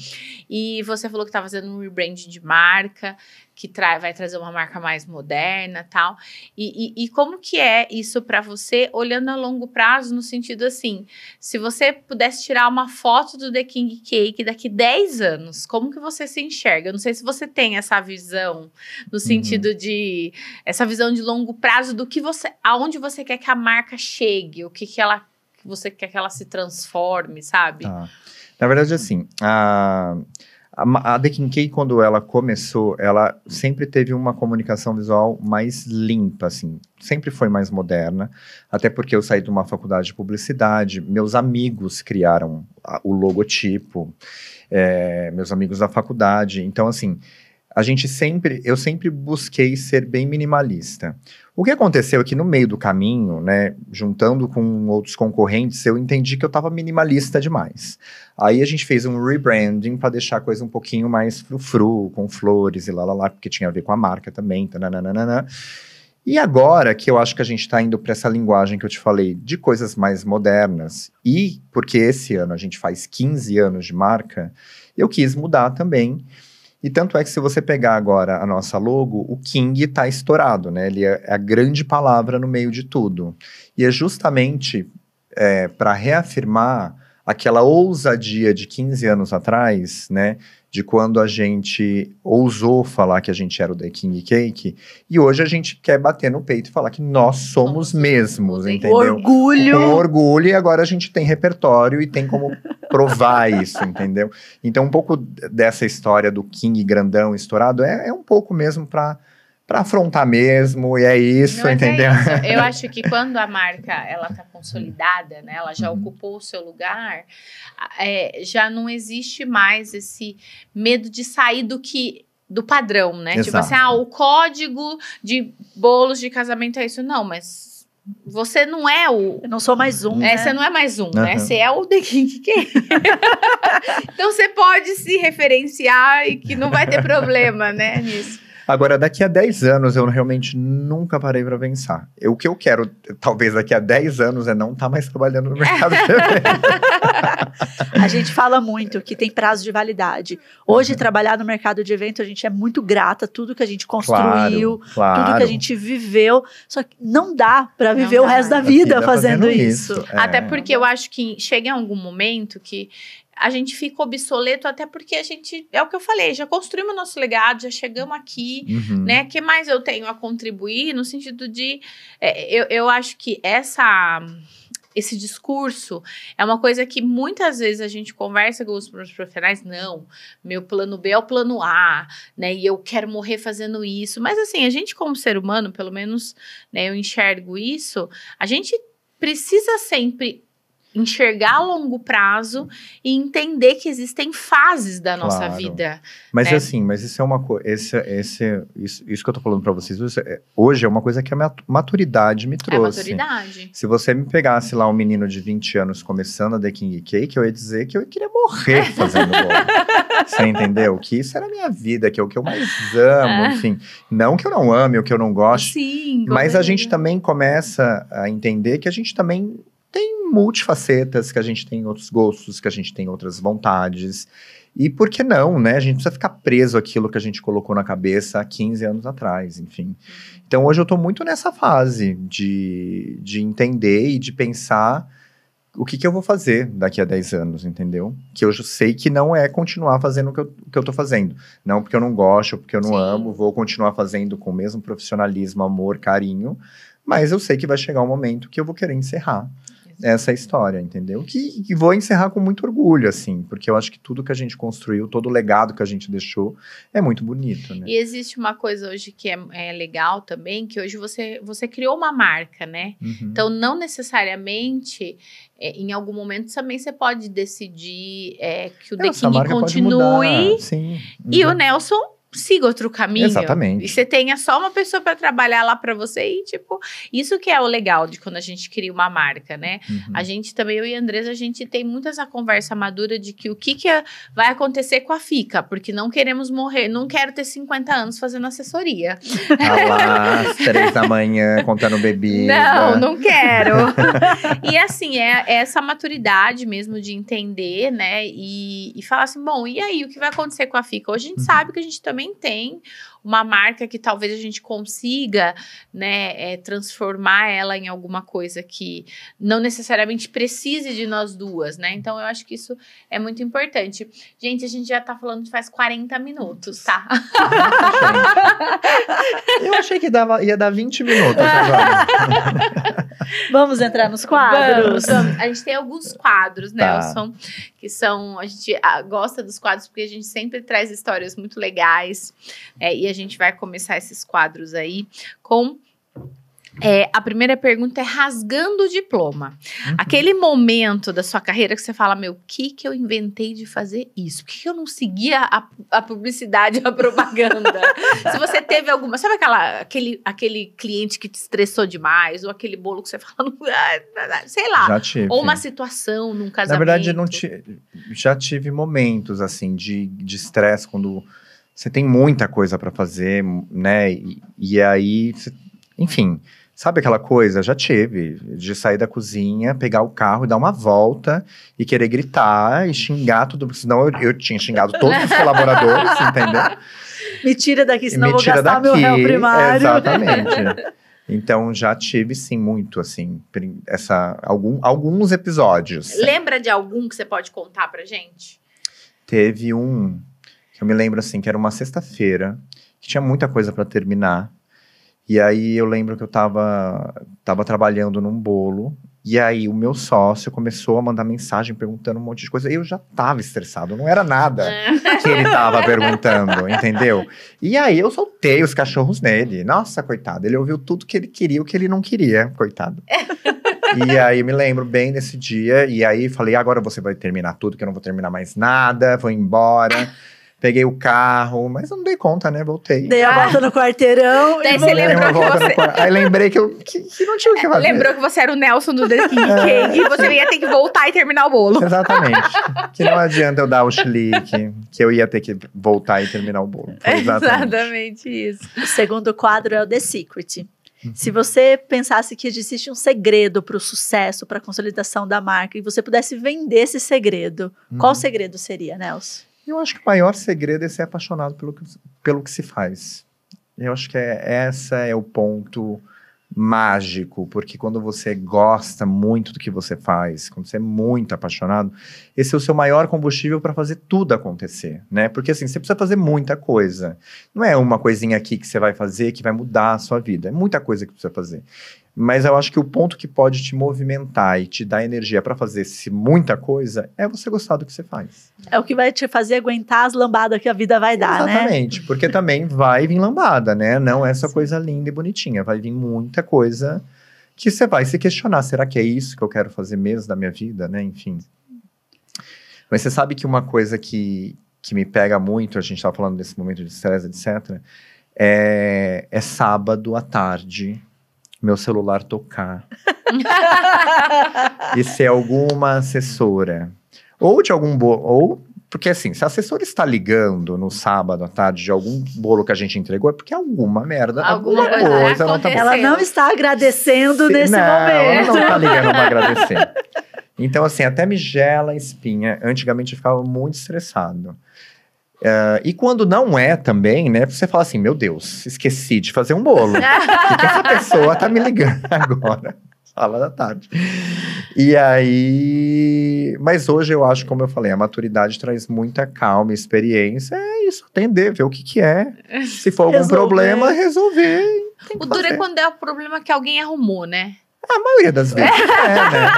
E você falou que tá fazendo um rebranding de marca, que vai trazer uma marca mais moderna e tal. E como que é isso para você, olhando a longo prazo, no sentido assim, se você pudesse tirar uma foto do The King Cake daqui 10 anos, como que você se enxerga? Eu não sei se você tem essa visão, no sentido de... essa visão de longo prazo do que aonde você quer que a marca chegue, o que você quer que ela se transforme, sabe? Na verdade, assim, A The Kinky, quando ela começou, ela sempre teve uma comunicação visual mais limpa, assim. Sempre foi mais moderna, até porque eu saí de uma faculdade de publicidade, meus amigos criaram o logotipo, meus amigos da faculdade. Então, assim, eu sempre busquei ser bem minimalista. O que aconteceu é que no meio do caminho, né, juntando com outros concorrentes, eu entendi que eu estava minimalista demais. Aí a gente fez um rebranding para deixar a coisa um pouquinho mais frufru, com flores e lá, porque tinha a ver com a marca também, tananana. E agora que eu acho que a gente está indo para essa linguagem que eu te falei, de coisas mais modernas, e porque esse ano a gente faz 15 anos de marca, eu quis mudar também. E tanto é que se você pegar agora a nossa logo, o King tá estourado, né? Ele é a grande palavra no meio de tudo. E é justamente para reafirmar aquela ousadia de 15 anos atrás, né? De quando a gente ousou falar que a gente era o The King Cake. E hoje a gente quer bater no peito e falar que nós somos mesmos, entendeu? Orgulho! Com orgulho, e agora a gente tem repertório e tem como provar isso, entendeu? Então, um pouco dessa história do King grandão estourado é um pouco mesmo para afrontar mesmo, e é isso, Mas entendeu? É isso. Eu acho que quando a marca ela tá consolidada, né, ela já ocupou o seu lugar, já não existe mais esse medo de sair do padrão, né? Exato. Tipo assim, o código de bolos de casamento é isso. Não, mas você não é o... Eu não sou mais um, né? Você não é mais um, né? Você é o The King Cake. Então, você pode se referenciar e que não vai ter problema, né, nisso. Agora, daqui a 10 anos, eu realmente nunca parei para pensar. O que eu quero, talvez daqui a 10 anos, é não estar mais trabalhando no mercado de eventos. A gente fala muito que tem prazo de validade. Hoje, trabalhar no mercado de evento, a gente é muito grata, tudo que a gente construiu, claro. tudo que a gente viveu. Só que não dá para viver Não o dá. resto da vida fazendo isso. Até porque eu acho que chega em algum momento que a gente fica obsoleto, até porque a gente, é o que eu falei, já construímos nosso legado, já chegamos aqui, né? O que mais eu tenho a contribuir no sentido de... eu acho que esse discurso é uma coisa que muitas vezes a gente conversa com os profissionais, não, meu plano B é o plano A, né, e eu quero morrer fazendo isso, mas assim, a gente como ser humano, pelo menos, né, eu enxergo isso, a gente precisa sempre enxergar a longo prazo e entender que existem fases da nossa vida. Mas assim, mas isso é uma coisa, isso que eu tô falando pra vocês, hoje é uma coisa que a maturidade me trouxe. É a maturidade. Se você me pegasse lá um menino de 20 anos começando a The King Cake, eu ia dizer que eu queria morrer fazendo bolo. Você entendeu? Que isso era a minha vida, que é o que eu mais amo, enfim. Não que eu não ame, ou que eu não goste. Sim, mas a gente também começa a entender que a gente também tem multifacetas, que a gente tem outros gostos, que a gente tem outras vontades. E por que não, né? A gente precisa ficar preso àquilo que a gente colocou na cabeça há 15 anos atrás, enfim. Então, hoje eu tô muito nessa fase de entender e de pensar o que eu vou fazer daqui a 10 anos, entendeu? Que eu sei que não é continuar fazendo o que eu tô fazendo. Não porque eu não gosto, porque eu não amo, vou continuar fazendo com o mesmo profissionalismo, amor, carinho, mas eu sei que vai chegar um momento que eu vou querer encerrar essa história, entendeu? Que vou encerrar com muito orgulho, assim, porque eu acho que tudo que a gente construiu, todo o legado que a gente deixou é muito bonito, né? E existe uma coisa hoje que é legal também, que hoje você criou uma marca, né? Então, não necessariamente, em algum momento também você pode decidir que o The King continue e o Nelson siga outro caminho. Exatamente. E você tenha só uma pessoa para trabalhar lá para você e, tipo, isso que é o legal de quando a gente cria uma marca, né? A gente também, eu e a Andresa, a gente tem muito essa conversa madura de que o que vai acontecer com a FICA, porque não queremos morrer, não quero ter 50 anos fazendo assessoria. Lá, às 3 da manhã, contando bebida. Não quero. E assim, é essa maturidade mesmo de entender, né? E falar assim, bom, e aí, o que vai acontecer com a FICA? Hoje a gente sabe que a gente também também tem uma marca que talvez a gente consiga, né, transformar ela em alguma coisa que não necessariamente precise de nós duas, né? Então, eu acho que isso é muito importante. Gente, a gente já tá falando faz 40 minutos, tá? Eu achei que ia dar 20 minutos agora. Vamos entrar nos quadros? Vamos. A gente tem alguns quadros, Tá. Nelson, que são... A gente gosta dos quadros porque a gente sempre traz histórias muito legais. E a gente vai começar esses quadros aí com... a primeira pergunta é rasgando o diploma. Aquele momento da sua carreira que você fala, meu, o que eu inventei de fazer isso? Por que eu não seguia a publicidade, a propaganda? Se você teve alguma... Sabe aquele cliente que te estressou demais? Ou aquele bolo que você fala, sei lá. Já tive. Ou uma situação num casamento. Na verdade, já tive momentos, assim, de estresse, quando você tem muita coisa para fazer, né? E aí, enfim... Sabe aquela coisa? Já tive, de sair da cozinha, pegar o carro e dar uma volta e querer gritar e xingar tudo, porque senão eu tinha xingado todos os colaboradores, entendeu? Me tira daqui, senão Me vou tira gastar meu daqui, réu primário. exatamente. Então, já tive, sim, muito, assim, alguns episódios. Lembra de algum que você pode contar pra gente? Teve um, que eu me lembro, assim, que era uma sexta-feira, que tinha muita coisa para terminar. E aí eu lembro que eu tava trabalhando num bolo, e aí o meu sócio começou a mandar mensagem perguntando um monte de coisa. Eu já tava estressado, não era nada que ele tava perguntando, entendeu? E aí eu soltei os cachorros nele. Nossa, coitado, ele ouviu tudo que ele queria, o que ele não queria, coitado. E aí eu me lembro bem desse dia, e aí falei, agora você vai terminar tudo, que eu não vou terminar mais nada, vou embora. Peguei o carro, mas eu não dei conta, né? Voltei. Dei a volta no quarteirão. Daí e você lembrou que você... Aí lembrei que não tinha o que fazer. Lembrou que você era o Nelson do The King Cake e você ia ter que voltar e terminar o bolo. Exatamente. Que não adianta eu dar o chilique, que eu ia ter que voltar e terminar o bolo. Foi Exatamente isso. O segundo quadro é o The Secret. Se você pensasse que existe um segredo para o sucesso, para a consolidação da marca, e você pudesse vender esse segredo, qual segredo seria, Nelson? Eu acho que o maior segredo é ser apaixonado pelo que se faz. Eu acho que esse é o ponto mágico, porque quando você gosta muito do que você faz, quando você é muito apaixonado, esse é o seu maior combustível para fazer tudo acontecer, né? Porque assim, você precisa fazer muita coisa. Não é uma coisinha aqui que você vai fazer que vai mudar a sua vida. É muita coisa que precisa fazer. Mas eu acho que o ponto que pode te movimentar e te dar energia para fazer muita coisa é você gostar do que você faz. É o que vai te fazer aguentar as lambadas que a vida vai dar, né? Exatamente, porque também vai vir lambada, né? Não é essa coisa linda e bonitinha. Vai vir muita coisa que você vai se questionar. Será que é isso que eu quero fazer mesmo da minha vida, né? Enfim. Mas você sabe que uma coisa que me pega muito, a gente estava falando desse momento de estresse, etc., é sábado à tarde, meu celular tocar. E ser alguma assessora. Ou de algum bolo. Porque assim, se a assessora está ligando no sábado à tarde de algum bolo que a gente entregou, é porque alguma merda, alguma coisa não tá bom. Ela não está agradecendo nesse momento. Ela não está ligando para agradecer. Então assim, até me gela a espinha. Antigamente eu ficava muito estressado. E quando não é também, né? Você fala assim, meu Deus, esqueci de fazer um bolo. Por que essa pessoa tá me ligando agora? Sábado da tarde. E aí... Mas hoje eu acho, como eu falei, a maturidade traz muita calma e experiência. É isso, atender, ver o que é. Se for algum problema, resolver. O duro é quando é o problema que alguém arrumou, né? A maioria das vezes né?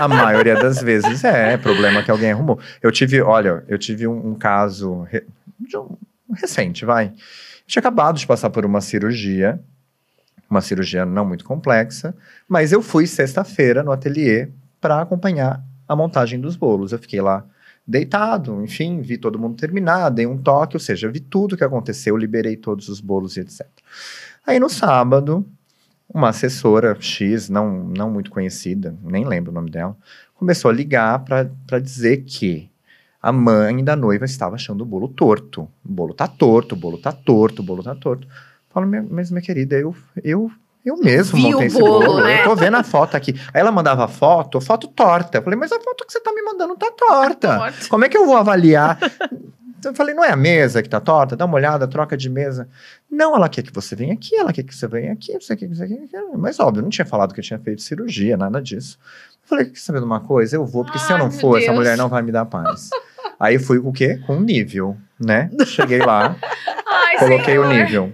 A maioria das vezes problema que alguém arrumou. Eu tive um caso recente, vai. Eu tinha acabado de passar por uma cirurgia não muito complexa, mas eu fui sexta-feira no ateliê para acompanhar a montagem dos bolos. Eu fiquei lá deitado, enfim, vi todo mundo terminar, dei um toque, ou seja, vi tudo o que aconteceu, liberei todos os bolos e etc. Aí no sábado, uma assessora X, não muito conhecida, nem lembro o nome dela, começou a ligar para dizer que a mãe da noiva estava achando o bolo torto. O bolo tá torto, o bolo tá torto, o bolo tá torto. Falo, mas minha querida, eu mesmo montei esse bolo, né? Eu tô vendo a foto aqui. Aí ela mandava a foto torta. Eu falei, mas a foto que você tá me mandando tá torta. Como é que eu vou avaliar? Então eu falei, não é a mesa que tá torta? Dá uma olhada, troca de mesa. Não, ela quer que você venha aqui, ela quer que você venha aqui, não sei o que, não sei o que. Mas óbvio, eu não tinha falado que eu tinha feito cirurgia, nada disso. Eu falei, quer saber de uma coisa? Eu vou, porque se eu não for, essa mulher não vai me dar paz. Aí fui com o quê? Com um nível, né? Cheguei lá, coloquei o nível.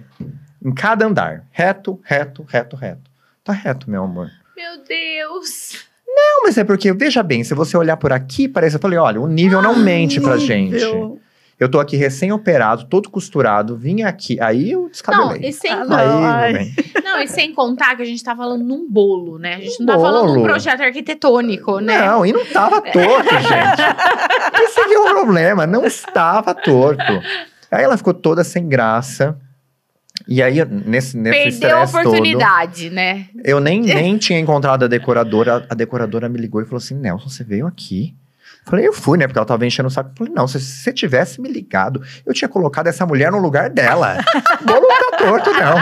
Em cada andar. Reto, reto, reto, reto. Tá reto, meu amor. Meu Deus. Não, mas é porque, veja bem, se você olhar por aqui, parece... Eu falei, olha, o nível não mente pra gente. Eu tô aqui recém-operado, todo costurado, vim aqui, aí eu descabelei. Não, e sem e sem contar que a gente tá falando num bolo, né? A gente não tá falando num projeto arquitetônico, né? Não, e não tava torto, gente. Esse aqui é o problema, não estava torto. Aí ela ficou toda sem graça. E aí, nesse perdeu a oportunidade, todo, né? Eu nem tinha encontrado a decoradora me ligou e falou assim, Nelson, você veio aqui? Falei, eu fui, né? Porque ela tava enchendo o saco. Falei, não, se você tivesse me ligado, eu tinha colocado essa mulher no lugar dela. Bolo não tá torto, não.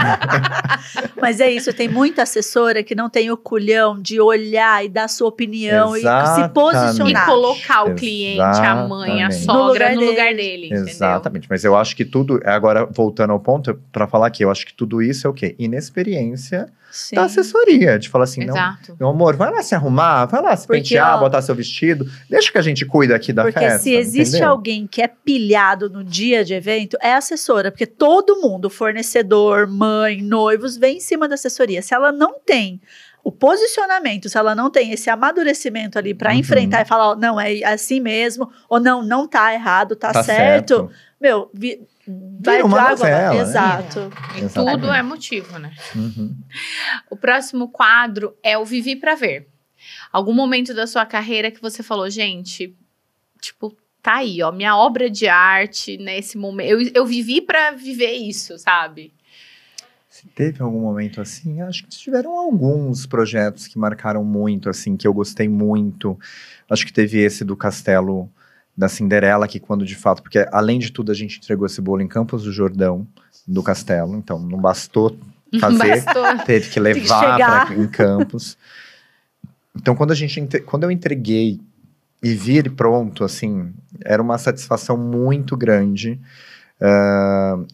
Mas é isso, tem muita assessora que não tem o culhão de olhar e dar sua opinião. Exatamente. E se posicionar. E colocar o cliente, a mãe, a sogra no lugar dele. Exatamente, mas eu acho que tudo, agora voltando ao ponto, pra falar aqui, eu acho que tudo isso é o quê? Inexperiência da assessoria, de falar assim, não, meu amor, vai lá se arrumar, vai lá se pentear, botar seu vestido, deixa que a gente cuida aqui da festa. Porque se existe alguém que é pilhado no dia de evento, é a assessora, porque todo mundo, fornecedor, mãe, noivos, vem em cima da assessoria. Se ela não tem o posicionamento, se ela não tem esse amadurecimento ali para enfrentar e falar, ó, não, é assim mesmo, ou não tá errado, tá certo. Meu, vai uma água, novela, exato. Né? E tudo é motivo, né? O próximo quadro é o Vivi pra Ver. Algum momento da sua carreira que você falou, gente, tipo, tá aí, ó, minha obra de arte, nesse momento, eu vivi pra viver isso, sabe? Se teve algum momento assim, acho que tiveram alguns projetos que marcaram muito, assim, que eu gostei muito. Acho que teve esse do Castelo da Cinderela, que quando de fato, porque além de tudo a gente entregou esse bolo em Campos do Jordão, do Castelo, então não bastou fazer, teve que levar em Campos. Então quando eu entreguei e vi ele pronto, assim, era uma satisfação muito grande.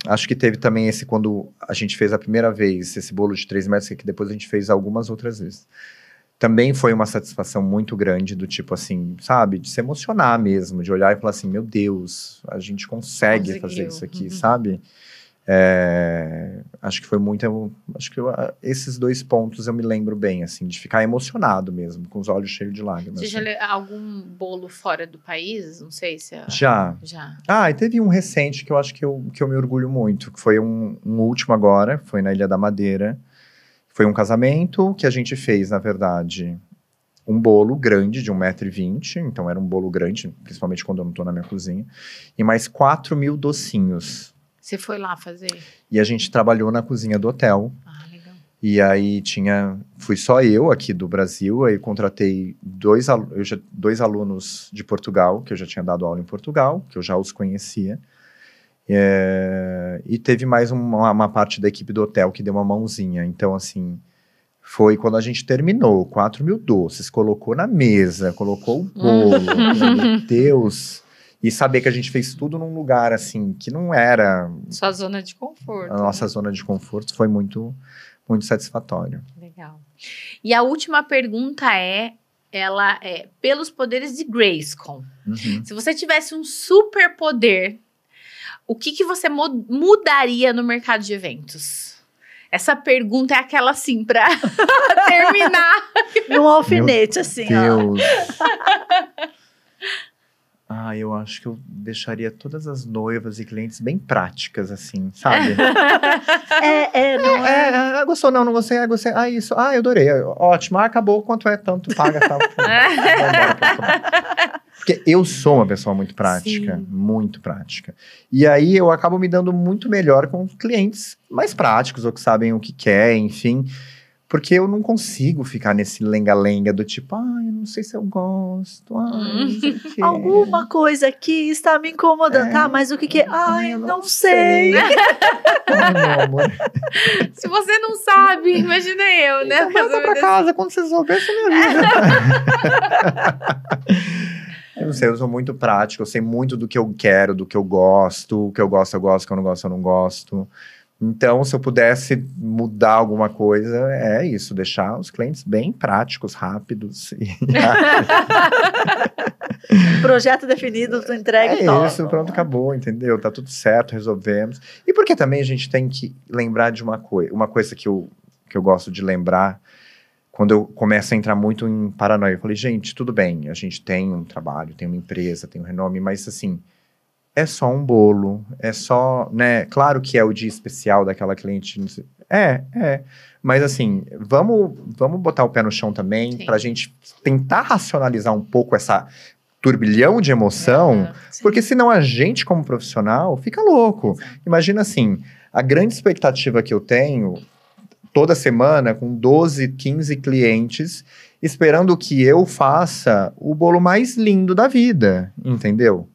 Acho que teve também esse, quando a gente fez a primeira vez, esse bolo de 3 metros, que depois a gente fez algumas outras vezes. Também foi uma satisfação muito grande, do tipo assim, sabe? De se emocionar mesmo, de olhar e falar assim, meu Deus, a gente consegue fazer isso aqui, sabe? Acho que foi muito... esses 2 pontos eu me lembro bem, assim, de ficar emocionado mesmo, com os olhos cheios de lágrimas. Você já leu algum bolo fora do país? Não sei se... Já. E teve um recente que eu acho que eu me orgulho muito, que foi um último agora, foi na Ilha da Madeira. Foi um casamento que a gente fez, na verdade, um bolo grande de 1,20 m, então era um bolo grande, principalmente quando eu não tô na minha cozinha, e mais 4.000 docinhos. Você foi lá fazer? E a gente trabalhou na cozinha do hotel. Legal. E aí fui só eu aqui do Brasil, aí contratei 2 alunos de Portugal, que eu já tinha dado aula em Portugal, que eu já os conhecia. E teve mais uma parte da equipe do hotel que deu uma mãozinha. Então, assim, foi quando a gente terminou, 4.000 doces, colocou na mesa, colocou o bolo, meu Deus. E saber que a gente fez tudo num lugar, assim, que não era... Sua zona de conforto. A nossa zona de conforto foi muito, muito satisfatório. Legal. E a última pergunta ela é pelos poderes de Grayskull. Se você tivesse um superpoder, o que você mudaria no mercado de eventos? Essa pergunta é aquela assim, pra terminar. Num alfinete, assim, Deus. Eu acho que eu deixaria todas as noivas e clientes bem práticas, assim, sabe? Não é? Gostou? Não gostei? Gostei. Isso. Eu adorei. Ótimo. Acabou. Quanto é? Tanto paga, tal. Porque eu sou uma pessoa muito prática. Sim. Muito prática. E aí, eu acabo me dando muito melhor com clientes mais práticos, ou que sabem o que quer, enfim. Porque eu não consigo ficar nesse lenga-lenga do tipo, eu não sei se eu gosto, não sei o quê. Alguma coisa aqui está me incomodando, mas o que é? Eu não sei. Meu amor. Se você não sabe, imagina eu, né? Então, volta pra casa, quando você souber, você me ajuda. Eu não sei, eu sou muito prático, eu sei muito do que eu quero, do que eu gosto. O que eu gosto, o que eu não gosto, eu não gosto. Então, se eu pudesse mudar alguma coisa, é isso, deixar os clientes bem práticos, rápidos. Projeto definido, tu entrega e É isso, pronto, acabou, entendeu? Tá tudo certo, resolvemos. E porque também a gente tem que lembrar de uma coisa que eu gosto de lembrar, quando eu começo a entrar muito em paranoia. Eu falei, gente, tudo bem, a gente tem um trabalho, tem uma empresa, tem um renome, mas assim, é só um bolo, é só, né? Claro que é o dia especial daquela cliente. Não sei. Mas assim, vamos botar o pé no chão também, pra gente tentar racionalizar um pouco essa turbilhão de emoção, porque senão a gente, como profissional, fica louco. Imagina assim, a grande expectativa que eu tenho toda semana com 12, 15 clientes, esperando que eu faça o bolo mais lindo da vida, entendeu?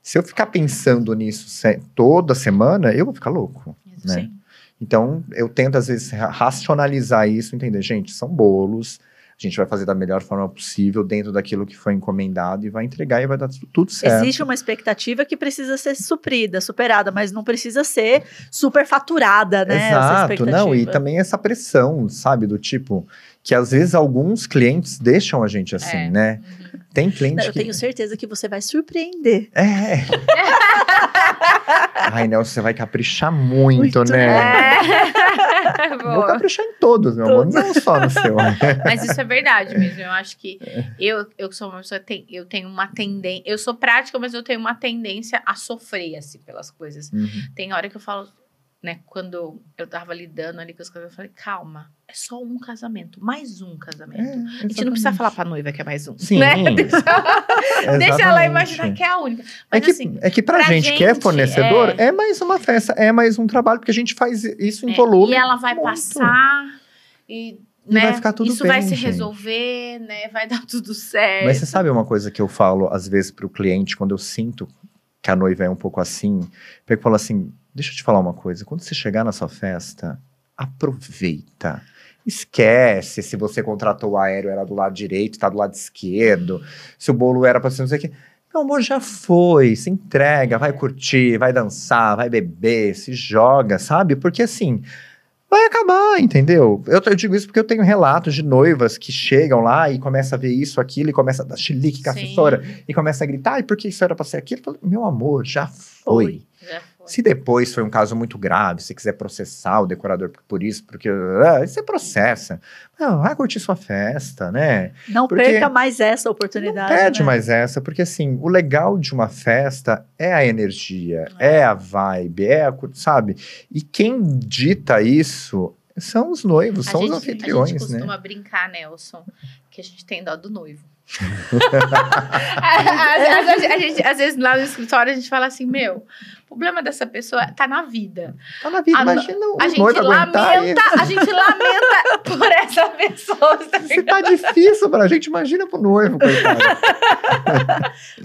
Se eu ficar pensando nisso toda semana, eu vou ficar louco, né? Sim. Então, eu tento, às vezes, racionalizar isso, entender, gente, são bolos, a gente vai fazer da melhor forma possível, dentro daquilo que foi encomendado, e vai entregar e vai dar tudo certo. Existe uma expectativa que precisa ser suprida, superada, mas não precisa ser superfaturada, né? Exato, não, e também essa pressão, sabe, do tipo, que às vezes alguns clientes deixam a gente assim, né? Tem cliente eu tenho certeza que você vai surpreender. Ai, Nelson, você vai caprichar muito, né? Vou caprichar em todos, meu amor, não só no seu. Mas isso é verdade mesmo. Eu acho que eu sou uma pessoa, eu tenho uma tendência. Eu sou prática, mas eu tenho uma tendência a sofrer, assim, pelas coisas. Tem hora que eu falo, né, quando eu tava lidando ali com as coisas, eu falei, calma, é só um casamento, mais um casamento. A gente não precisa falar pra noiva que é mais um. Sim. Né? Deixa ela imaginar que é a única. Mas, é que pra gente que é fornecedor, é mais uma festa, é mais um trabalho, porque a gente faz isso em volume. E ela vai passar e né, vai ficar tudo isso bem, vai se gente. resolver, né? Vai dar tudo certo. Mas você sabe uma coisa que eu falo, às vezes, pro cliente, quando eu sinto que a noiva é um pouco assim, eu falo assim, deixa eu te falar uma coisa, quando você chegar na sua festa, aproveita. Esquece se você contratou o aéreo, era do lado direito, tá do lado esquerdo, se o bolo era pra ser não sei o quê. Meu amor, já foi, se entrega, vai curtir, vai dançar, vai beber, se joga, sabe? Porque assim, vai acabar, entendeu? Eu digo isso porque eu tenho relatos de noivas que chegam lá e começam a ver isso, aquilo, e começam a dar chilique com a assessora, e começam a gritar, e por que isso era pra ser aquilo? Eu falo, meu amor, já foi. Se depois foi um caso muito grave, se quiser processar o decorador por isso, porque você processa. Não, vai curtir sua festa, né? Não perca mais essa oportunidade. Não perde mais essa, porque assim, o legal de uma festa é a energia, é a vibe, sabe? E quem dita isso são os noivos, são os anfitriões, né? A gente costuma brincar, Nelson, que a gente tem dó do noivo. Às vezes lá no escritório a gente fala assim, o problema dessa pessoa tá na vida. Tá na vida, imagina a gente lamenta por essa pessoa. Se tá difícil pra gente, imagina pro noivo, coitado.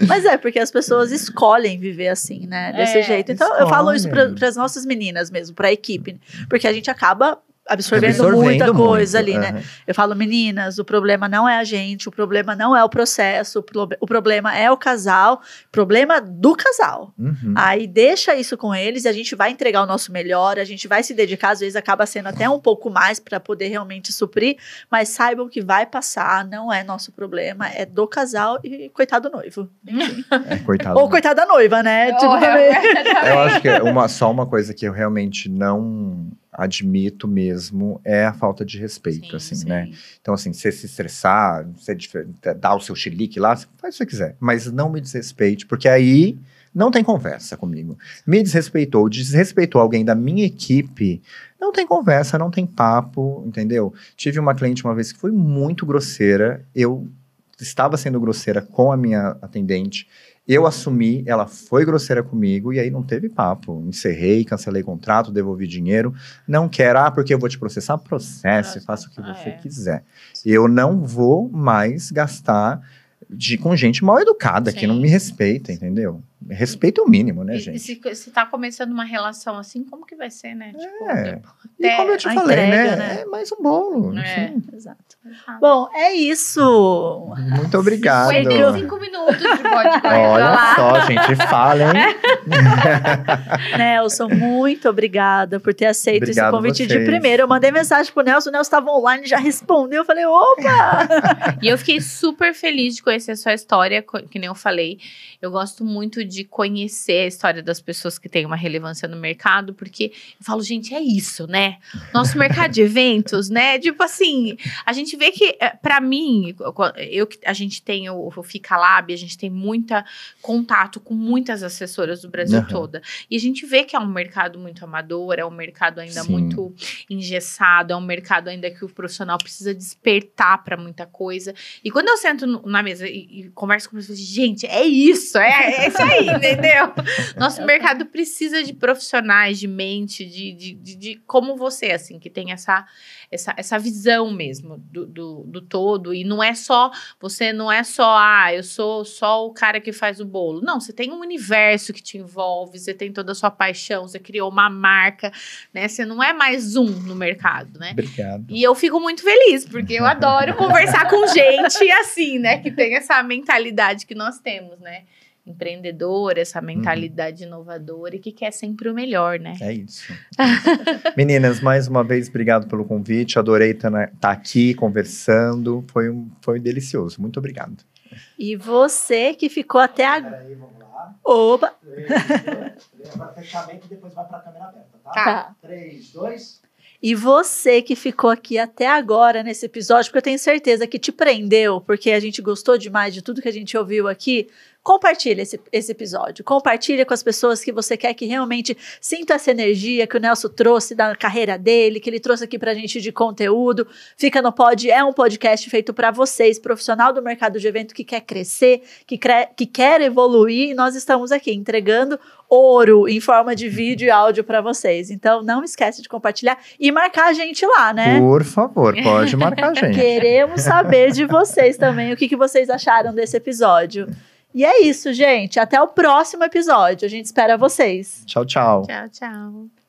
Mas porque as pessoas escolhem viver assim, né? Desse jeito. Então eu falo isso para as nossas meninas mesmo, pra equipe. Porque a gente acaba absorvendo muita coisa ali, né? Eu falo, meninas, o problema não é a gente, o problema não é o processo, o problema é o casal, problema do casal. Aí deixa isso com eles e a gente vai entregar o nosso melhor, a gente vai se dedicar, às vezes acaba sendo até um pouco mais para poder realmente suprir, mas saibam que vai passar, não é nosso problema, é do casal e coitado do noivo. Coitado. Ou coitado da noiva, né? Eu acho que só uma coisa que eu realmente não admito mesmo, é a falta de respeito, né? Então, assim, você se estressar, você dar o seu chilique lá, você faz o que você quiser, mas não me desrespeite, porque aí não tem conversa comigo. Me desrespeitou alguém da minha equipe, não tem conversa, não tem papo, entendeu? Tive uma cliente uma vez que foi muito grosseira, eu estava sendo grosseira com a minha atendente, eu assumi, ela foi grosseira comigo e aí não teve papo. Encerrei, cancelei contrato, devolvi dinheiro. Não quero, porque eu vou te processar. Processe, faça o que você quiser. Eu não vou mais gastar com gente mal educada, que não me respeita, entendeu? respeito é o mínimo, né, E gente? se tá começando uma relação assim, como que vai ser, né? Tipo, E como eu te a falei, entrega, né? né? É mais um bolo. É. Enfim. Exato. Ah. Bom, é isso. Muito obrigado. 55 minutos de podcast. Olha só, gente, fala, hein? Nelson, muito obrigada por ter aceito Obrigado esse convite de vocês. primeira. Eu mandei mensagem pro Nelson, o Nelson estava online, já respondeu. Eu falei, opa! E eu fiquei super feliz de conhecer a sua história, que nem eu falei. Eu gosto muito de conhecer a história das pessoas que têm uma relevância no mercado, porque eu falo, gente, é isso, né? Nosso mercado de eventos, né? Tipo assim, a gente vê que, pra mim, a gente tem o Fica Lab, a gente tem muita contato com muitas assessoras do Brasil toda. E a gente vê que é um mercado muito amador, é um mercado ainda Sim. muito engessado, é um mercado ainda que o profissional precisa despertar para muita coisa. E quando eu sento na mesa e converso com pessoas, gente, é isso, é isso aí, entendeu? Nosso mercado precisa de profissionais, de mente, de como você, assim, que tem essa visão mesmo do todo. E não é só, você não é só, eu sou só o cara que faz o bolo. Não, você tem um universo que te envolve, você tem toda a sua paixão, você criou uma marca, né? Você não é mais um no mercado, né? Obrigado. E eu fico muito feliz, porque eu adoro conversar com gente assim, né? Que tem essa mentalidade que nós temos, né? Empreendedora, essa mentalidade inovadora e que quer sempre o melhor, né? É isso. Meninas, mais uma vez, obrigado pelo convite. Adorei estar aqui conversando. Foi delicioso. Muito obrigado. E você que ficou até agora. Peraí, vamos lá. Opa! 3, para fechamento e depois vai para a câmera aberta, Tá. 3, 2... E você que ficou aqui até agora nesse episódio, porque eu tenho certeza que te prendeu, porque a gente gostou demais de tudo que a gente ouviu aqui, compartilha esse episódio. Compartilha com as pessoas que você quer que realmente sinta essa energia que o Nelson trouxe da carreira dele, que ele trouxe aqui pra gente de conteúdo. Fica no Pod, é um podcast feito para vocês, profissional do mercado de evento que quer crescer, que quer evoluir, e nós estamos aqui entregando ouro em forma de vídeo e áudio para vocês. Então, não esquece de compartilhar e marcar a gente lá, né? Por favor, pode marcar a gente. Queremos saber de vocês também, o que vocês acharam desse episódio. E é isso, gente. Até o próximo episódio. A gente espera vocês. Tchau, tchau. Tchau, tchau.